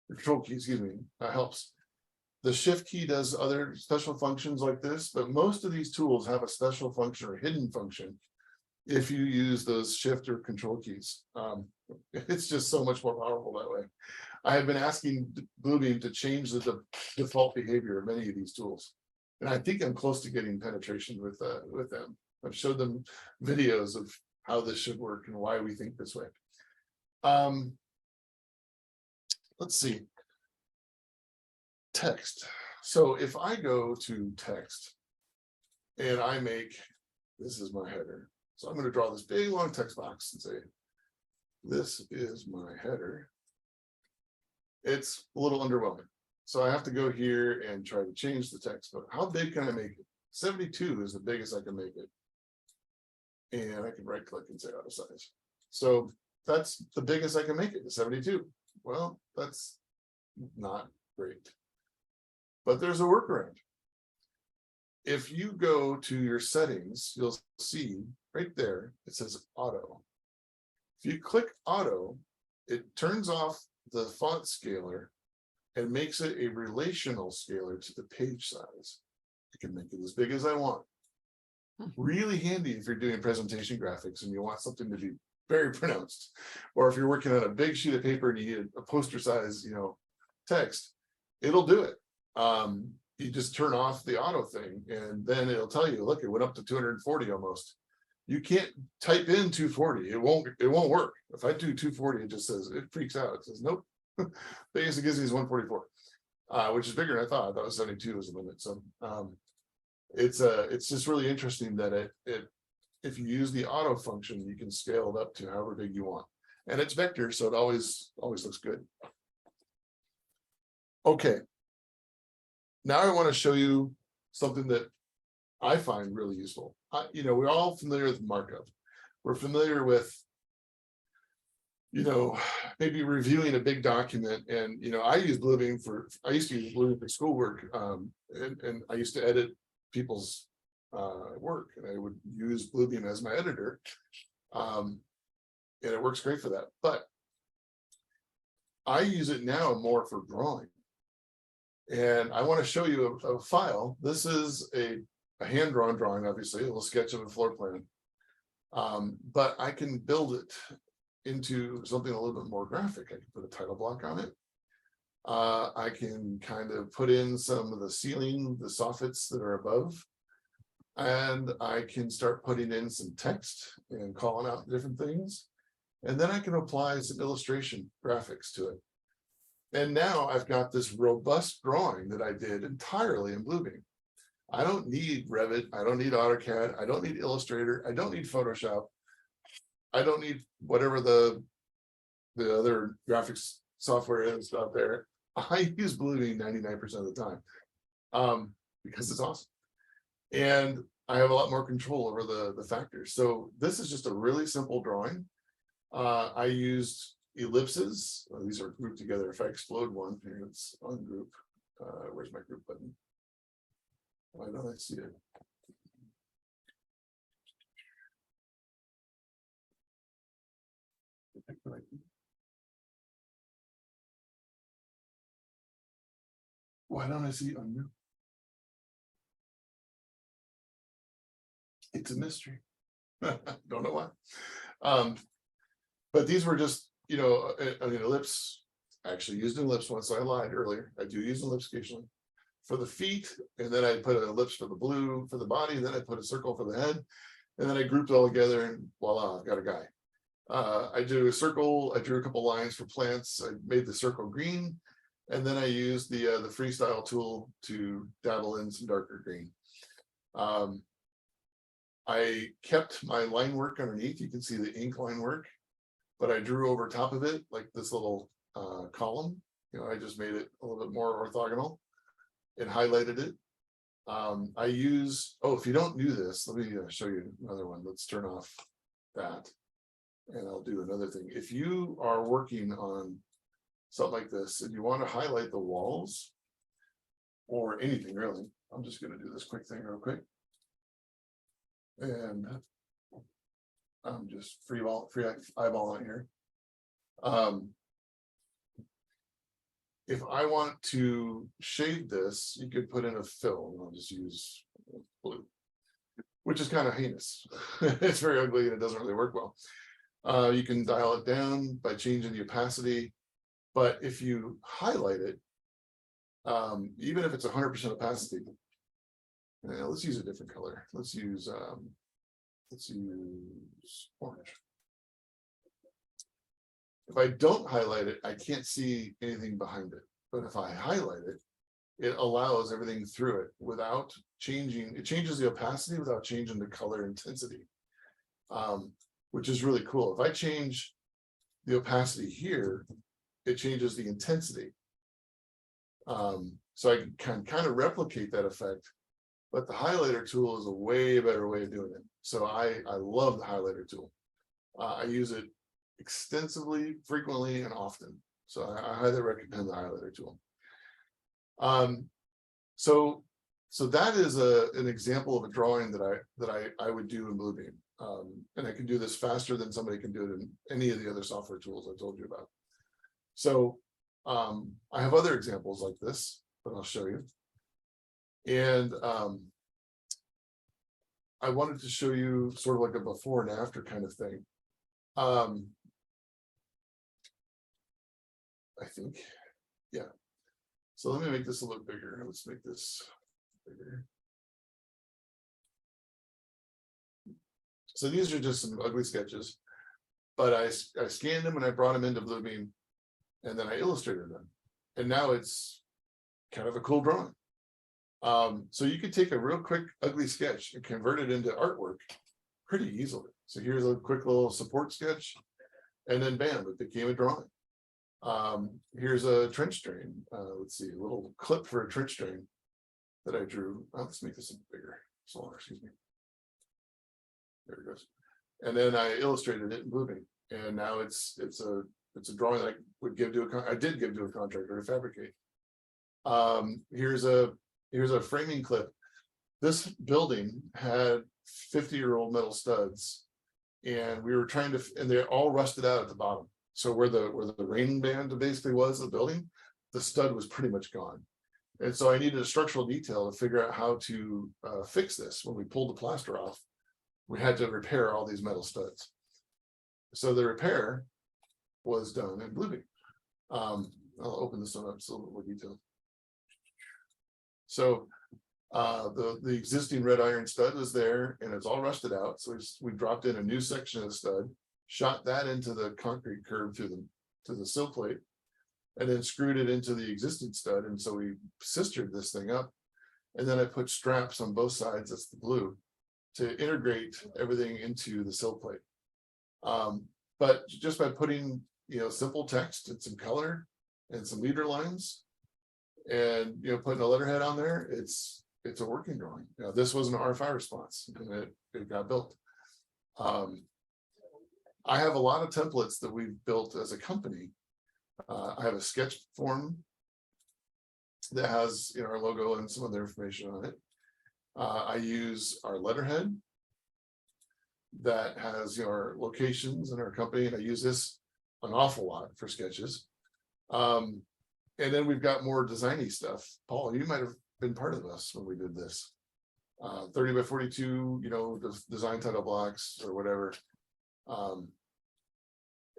the control key, helps. The shift key does other special functions like this, but most of these tools have a special function or hidden function if you use those shift or control keys. It's just so much more powerful that way. I have been asking Bluebeam to change the default behavior of many of these tools, and I think I'm close to getting penetration with them. I've showed them videos of how this should work and why we think this way. Let's see. Text. So if I go to text and I make, this is my header. So I'm going to draw this big long text box and say, this is my header. It's a little underwhelming. So I have to go here and try to change the text, but how big can I make it? 72 is the biggest I can make it. And I can right click and say auto size. So that's the biggest I can make it, 72. Well, that's not great. But there's a workaround. If you go to your settings, you'll see right there, it says auto. If you click auto, it turns off the font scaler and makes it a relational scaler to the page size. I can make it as big as I want. Really handy if you're doing presentation graphics and you want something to be very pronounced, or if you're working on a big sheet of paper and you need a poster size, text, it'll do it. You just turn off the auto thing and then it'll tell you, look, it went up to 240 almost. You can't type in 240. It won't work. If I do 240, it just says, it freaks out. It says, nope. Biggest it gives me is 144, which is bigger than I thought. I thought 72 was the limit. So it's just really interesting that it if you use the auto function, you can scale it up to however big you want. And it's vector, so it always looks good. Okay. Now I want to show you something that I find really useful. We're all familiar with markup. We're familiar with, maybe reviewing a big document. And, I use Bluebeam I used to use Bluebeam for schoolwork. And I used to edit people's work, and I would use Bluebeam as my editor. And it works great for that. But I use it now more for drawing. And I want to show you a file. This is a hand-drawn drawing, obviously, a little sketch of a floor plan. But I can build it into something a little bit more graphic. I can put a title block on it. I can kind of put in some of the ceiling, the soffits that are above. And I can start putting in some text and calling out different things. And then I can apply some illustration graphics to it. And now I've got this robust drawing that I did entirely in Bluebeam. I don't need Revit. I don't need AutoCAD. I don't need Illustrator. I don't need Photoshop. I don't need whatever the other graphics software is out there. I use Bluebeam 99% of the time because it's awesome. And I have a lot more control over the factors. So this is just a really simple drawing. I used ellipses. These are grouped together. If I explode one, here it's ungroup. Where's my group button? Why don't I see it? Why don't I see ungroup? It's a mystery. Don't know why. But these were just, an ellipse. I actually used an ellipse once, so I lied earlier. I do use an ellipse occasionally for the feet, and then I put an ellipse for the blue for the body, and then I put a circle for the head, and then I grouped it all together, and voila, I've got a guy. I drew a circle. I drew a couple lines for plants. I made the circle green, and then I used the freestyle tool to dabble in some darker green. I kept my line work underneath. You can see the ink line work, but I drew over top of it like this little column. I just made it a little bit more orthogonal and highlighted it. I use, if you don't do this, let me show you another one. Let's turn off that and I'll do another thing. If you are working on something like this and you want to highlight the walls or anything really, I'm just going to do this quick thing real quick. And I'm just free eyeballing here. If I want to shade this, you could put in a fill. I'll just use blue, which is kind of heinous. It's very ugly and it doesn't really work well. You can dial it down by changing the opacity, but if you highlight it, even if it's 100% opacity, let's use a different color. Let's use orange. If I don't highlight it, I can't see anything behind it. But if I highlight it, it allows everything through it without changing. It changes the opacity without changing the color intensity, which is really cool. If I change the opacity here, it changes the intensity. So I can kind of replicate that effect, but the highlighter tool is a way better way of doing it. So I love the highlighter tool. I use it extensively, frequently, and often. So I highly recommend the highlighter tool. So that is an example of a drawing that I would do in Bluebeam. And I can do this faster than somebody can do it in any of the other software tools I told you about. So I have other examples like this, but I'll show you. And I wanted to show you sort of like a before and after kind of thing. I think, yeah. So let me make this a little bigger. Let's make this bigger. So these are just some ugly sketches, but I scanned them and I brought them into Bluebeam, and then I illustrated them. And now it's kind of a cool drawing. So you could take a real quick ugly sketch and convert it into artwork pretty easily. So here's a quick little support sketch, and then bam, it became a drawing. Here's a trench drain. Let's see, a little clip for a trench drain that I drew. Let's make this a bigger, smaller, excuse me. There it goes. And then I illustrated it in Bluebeam, and now it's a drawing that I would give to I did give to a contractor to fabricate. Here's a framing clip. This building had 50-year-old metal studs, and we were trying to, and they're all rusted out at the bottom. So where the rain band basically was the building, the stud was pretty much gone. And so I needed a structural detail to figure out how to fix this. When we pulled the plaster off, we had to repair all these metal studs. So the repair was done in Bluebeam. I'll open this one up so a little more detail. So the existing red iron stud was there and it's all rusted out. So we dropped in a new section of the stud, shot that into the concrete curb to the sill plate, and then screwed it into the existing stud. And so we sistered this thing up. And then I put straps on both sides, that's the blue, to integrate everything into the sill plate. But just by putting, simple text and some color and some leader lines and, putting a letterhead on there, it's a working drawing. This was an RFI response and it got built. I have a lot of templates that we've built as a company. I have a sketch form that has our logo and some other information on it. I use our letterhead that has our locations and our company, and I use this an awful lot for sketches. And then we've got more designy stuff. Paul, you might have been part of us when we did this. 30 by 42, design title blocks or whatever.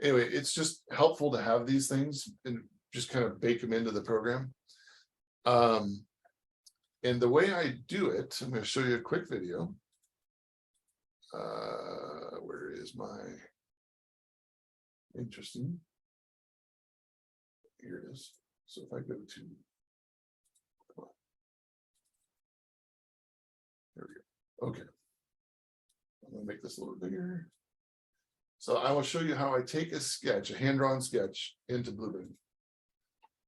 Anyway, it's just helpful to have these things and just kind of bake them into the program. And the way I do it, I'm going to show you a quick video. Where is my interesting? Here it is. So if I go to, there we go. Okay. I'm going to make this a little bigger. So I will show you how I take a sketch, a hand-drawn sketch, into Bluebeam.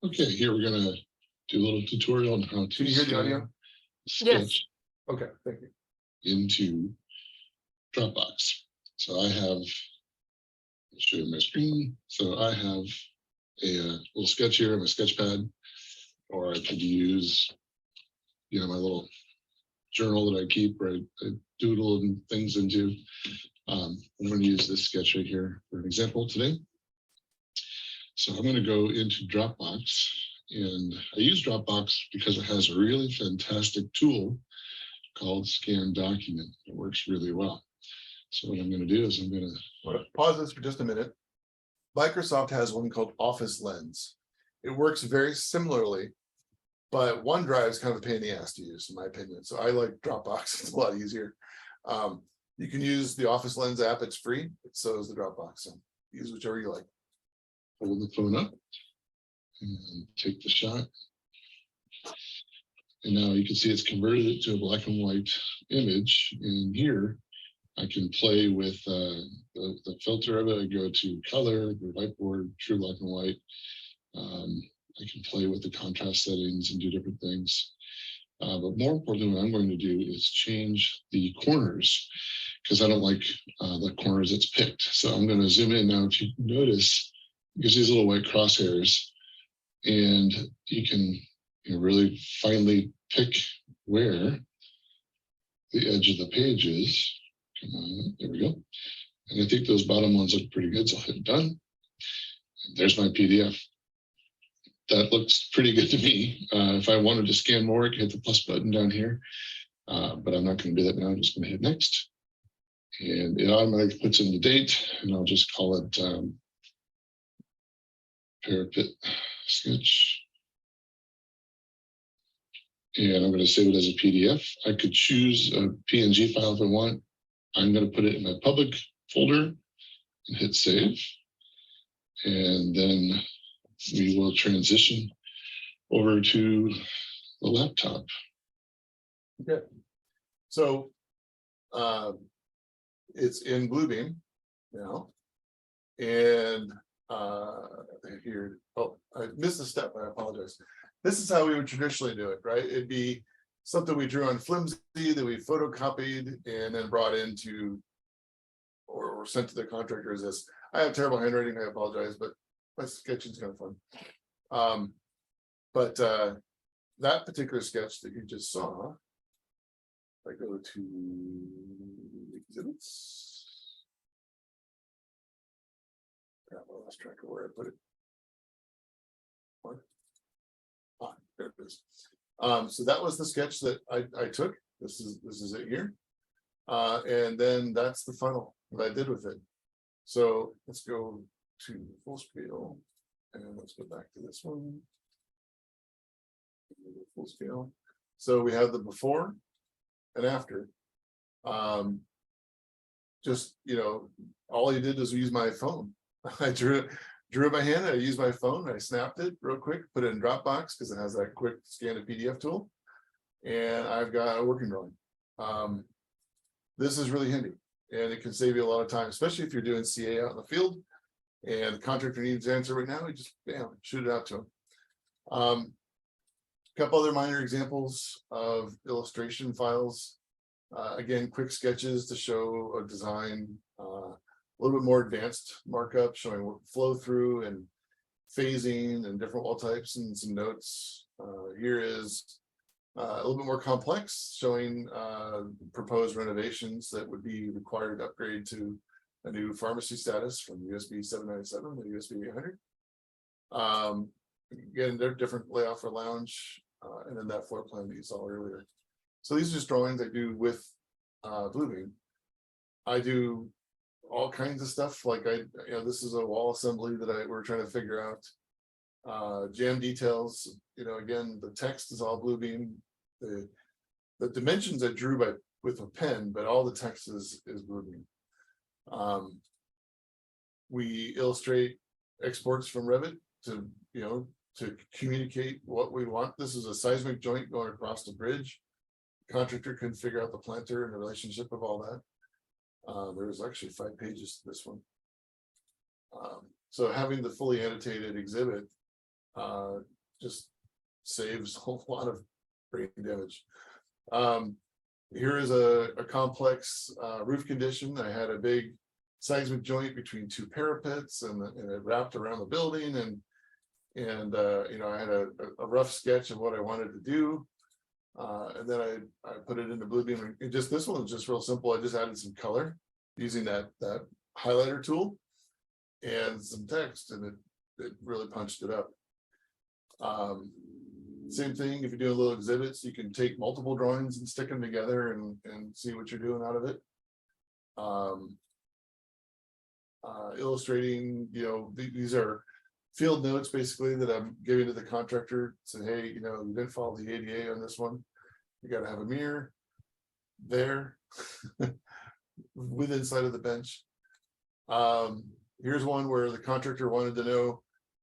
Okay, here we're going to do a little tutorial on how to Can you hear the audio? sketch Yes. Okay, thank you. into Dropbox. So I have, I'll show you my screen. So I have a little sketch here, my sketch pad, or I could use, my little journal that I keep where I doodle and things into. I'm going to use this sketch right here for an example today. So I'm going to go into Dropbox, and I use Dropbox because it has a really fantastic tool called Scan Document. It works really well. So what I'm going to do is I'm going to pause this for just a minute. Microsoft has one called Office Lens. It works very similarly, but OneDrive is kind of a pain in the ass to use, in my opinion. So I like Dropbox. It's a lot easier. You can use the Office Lens app. It's free. So is the Dropbox. So use whichever you like. Hold the phone up and take the shot. And now you can see it's converted it to a black and white image. And here I can play with the filter of it. I go to color, the whiteboard, true black and white. I can play with the contrast settings and do different things. But more importantly, what I'm going to do is change the corners because I don't like the corners it's picked. So I'm going to zoom in now. If you notice, it gives these little white crosshairs, and you can really finely pick where the edge of the page is. Come on, there we go. And I think those bottom ones look pretty good. So I'll hit done. And there's my PDF. That looks pretty good to me. If I wanted to scan more, I can hit the plus button down here. But I'm not going to do that now. I'm just going to hit next. And it automatically puts in the date, and I'll just call it parapet sketch. And I'm going to save it as a PDF. I could choose a PNG file if I want. I'm going to put it in my public folder and hit save. And then we will transition over to the laptop. Okay. So it's in Bluebeam now. And here, oh, I missed a step. I apologize. This is how we would traditionally do it, right? It'd be something we drew on flimsy that we photocopied and then brought into or sent to the contractor as this. I have terrible handwriting, I apologize, but my sketching is kind of fun. But that particular sketch that you just saw, if I go to exhibits, I lost track of where I put it. What? Ah, there it is. So that was the sketch that I took. This is it here. And then that's the funnel that I did with it. So let's go to full scale and let's go back to this one. Full scale. So we have the before and after. Just, all I did was use my phone. I drew it by hand. I used my phone. I snapped it real quick, put it in Dropbox because it has that quick scan to PDF tool. And I've got a working drawing. This is really handy and it can save you a lot of time, especially if you're doing CA out in the field and the contractor needs an answer right now. You just bam, shoot it out to them. A couple other minor examples of illustration files. Again, quick sketches to show a design, a little bit more advanced markup showing flow through and phasing and different wall types and some notes. Here is a little bit more complex, showing proposed renovations that would be required to upgrade to a new pharmacy status from USB 797 to USB 800. Again, they're different layout for lounge, and then that floor plan that you saw earlier. So these are just drawings I do with Bluebeam. I do all kinds of stuff. Like this is a wall assembly that we're trying to figure out. Jam details. Again, the text is all Bluebeam. The dimensions I drew with a pen, but all the text is Bluebeam. We illustrate exports from Revit to communicate what we want. This is a seismic joint going across the bridge. Contractor can figure out the planter and the relationship of all that. There's actually 5 pages to this one. So having the fully annotated exhibit just saves a whole lot of brain damage. Here is a complex roof condition. I had a big seismic joint between 2 parapets and it wrapped around the building and I had a rough sketch of what I wanted to do. And then I put it into Bluebeam. And this one was just real simple. I just added some color using that highlighter tool and some text, and it really punched it up. Same thing if you're doing little exhibits, you can take multiple drawings and stick them together and see what you're doing out of it. Illustrating, these are field notes basically that I'm giving to the contractor. Saying, hey, you didn't follow the ADA on this one. You got to have a mirror there with inside of the bench. Here's one where the contractor wanted to know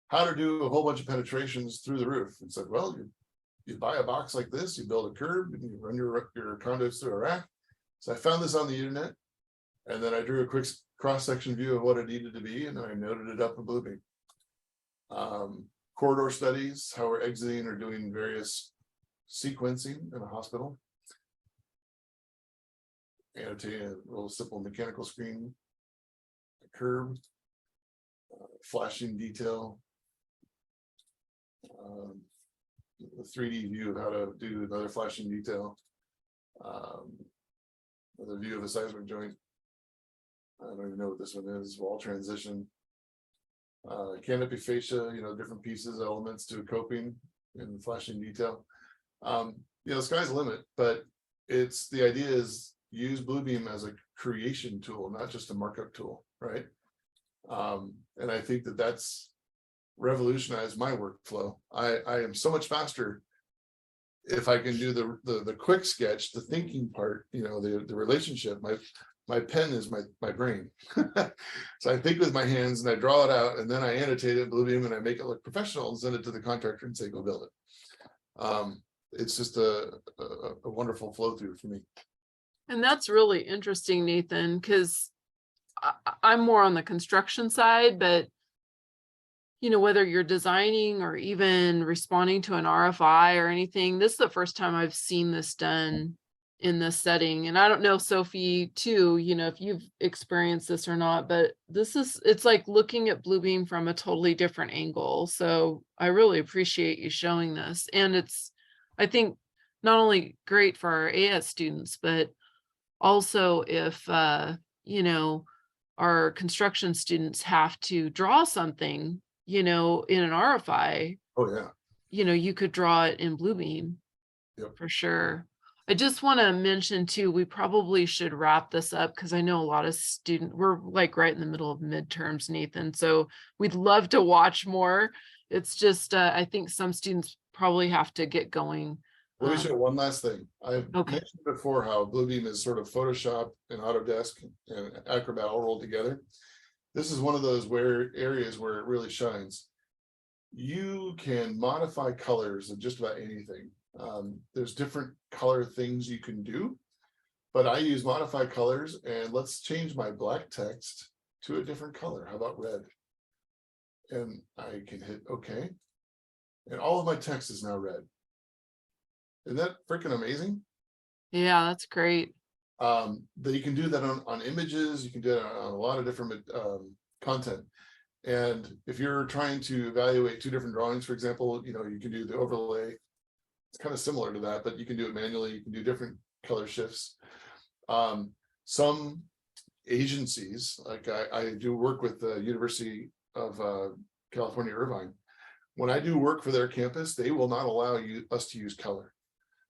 how to do a whole bunch of penetrations through the roof. And said, well, you buy a box like this, you build a curb, and you run your conduits through a rack. So I found this on the internet, and then I drew a quick cross-section view of what it needed to be, and then I noted it up in Bluebeam. corridor studies, how we're exiting or doing various sequencing in a hospital. Annotating a little simple mechanical screen, a curve, flashing detail, a 3D view of how to do another flashing detail, another view of a seismic joint. I don't even know what this one is. Wall transition, canopy fascia, different pieces, elements to coping and flashing detail. The sky's the limit, but the idea is use Bluebeam as a creation tool, not just a markup tool, right? And I think that's revolutionized my workflow. I am so much faster if I can do the quick sketch, the thinking part, the relationship. My pen is my brain. So I think with my hands and I draw it out and then I annotate it in Bluebeam and I make it look professional and send it to the contractor and say, go build it. It's just a wonderful flow through for me. And that's really interesting, Nathan, because I'm more on the construction side, but whether you're designing or even responding to an RFI or anything, this is the first time I've seen this done in this setting. And I don't know, Sophie, too, if you've experienced this or not, but it's like looking at Bluebeam from a totally different angle. So I really appreciate you showing this. And it's, I think, not only great for our AS students, but also if, our construction students have to draw something, in an RFI. Oh, yeah. You could draw it in Bluebeam. Yep. For sure. I just want to mention too, we probably should wrap this up because I know a lot of we're like right in the middle of midterms, Nathan. So we'd love to watch more. It's just, I think some students probably have to get going. Let me show one last thing. I've Okay. mentioned before how Bluebeam is sort of Photoshop and Autodesk and Acrobat all rolled together. This is one of those areas where it really shines. You can modify colors of just about anything. There's different color things you can do, but I use modify colors and let's change my black text to a different color. How about red? And I can hit OK. And all of my text is now red. Isn't that freaking amazing? Yeah, that's great. That you can do that on images, you can do it on a lot of different content. And if you're trying to evaluate two different drawings, for example, you can do the overlay. It's kind of similar to that, but you can do it manually. You can do different color shifts. Some agencies, like I do work with the University of California, Irvine. When I do work for their campus, they will not allow us to use color.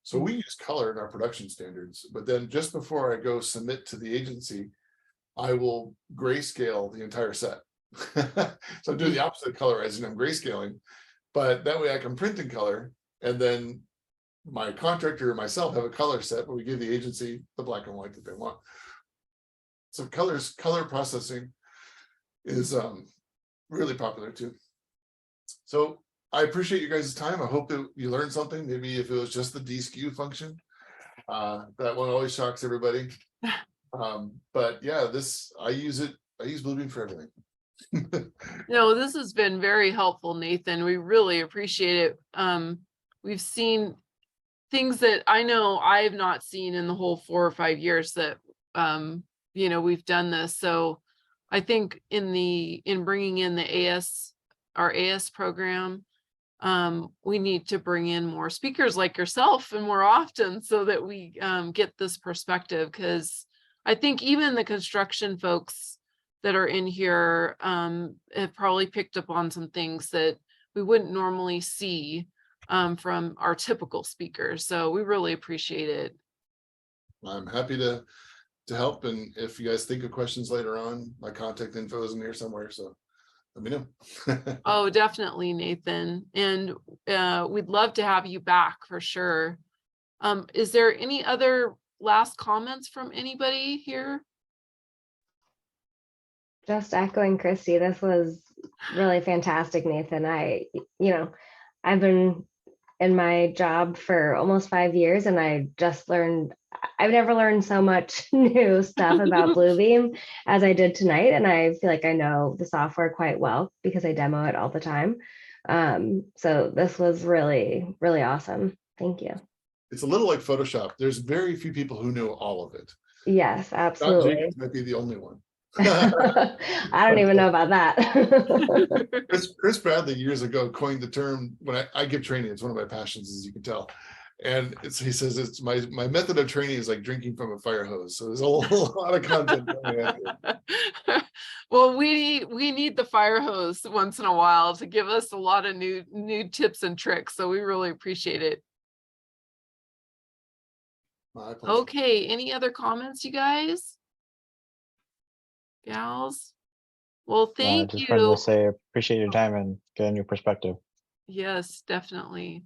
So we use color in our production standards, but then just before I go submit to the agency, I will grayscale the entire set. So I'm doing the opposite of colorizing, I'm grayscaling, but that way I can print in color and then my contractor and myself have a color set, but we give the agency the black and white that they want. So color processing is really popular too. So I appreciate you guys' time. I hope that you learned something. Maybe if it was just the D-skew function, that one always shocks everybody. But yeah, I use Bluebeam for everything. No, this has been very helpful, Nathan. We really appreciate it. We've seen things that I know I've not seen in the whole 4 or 5 years that we've done this. So I think in bringing in our AS program, we need to bring in more speakers like yourself and more often so that we get this perspective, because I think even the construction folks that are in here have probably picked up on some things that we wouldn't normally see from our typical speakers. So we really appreciate it. I'm happy to help, and if you guys think of questions later on, my contact info is in here somewhere, so let me know. Oh, definitely, Nathan. And we'd love to have you back for sure. Is there any other last comments from anybody here? Just echoing Christy, this was really fantastic, Nathan. I've been in my job for almost 5 years and I've never learned so much new stuff about Bluebeam as I did tonight. And I feel like I know the software quite well because I demo it all the time. So this was really, really awesome. Thank you. It's a little like Photoshop. There's very few people who know all of it. Yes, John absolutely. Jenkins might be the only one. I don't even know about that. Chris Bradley years ago coined the term, when I give training, it's one of my passions, as you can tell. And he says it's my method of training is like drinking from a fire hose. So there's a lot of content going on here. Well, we need the fire hose once in a while to give us a lot of new tips and tricks. So we really appreciate it. My pleasure. Okay, any other comments, you guys? Gals? Well, thank Just wanted you. to say appreciate your time and get a new perspective. Yes, definitely.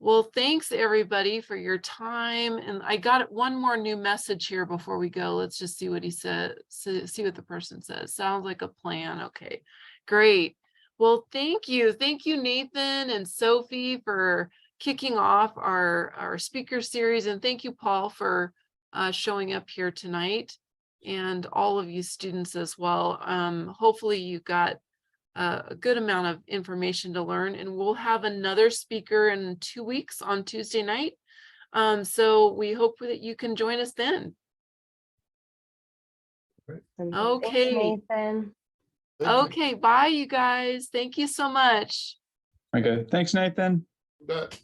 Well, thanks everybody for your time. And I got one more new message here before we go. Let's just see what he said. See what the person says. Sounds like a plan. Okay, great. Well, thank you. Thank you, Nathan and Sophie, for kicking off our speaker series. And thank you, Paul, for showing up here tonight, and all of you students as well. Hopefully you got a good amount of information to learn, and we'll have another speaker in 2 weeks on Tuesday night. So we hope that you can join us then. Okay. Thanks, Nathan. Okay, bye you guys. Thank you so much. Okay, thanks, Nathan. You bet.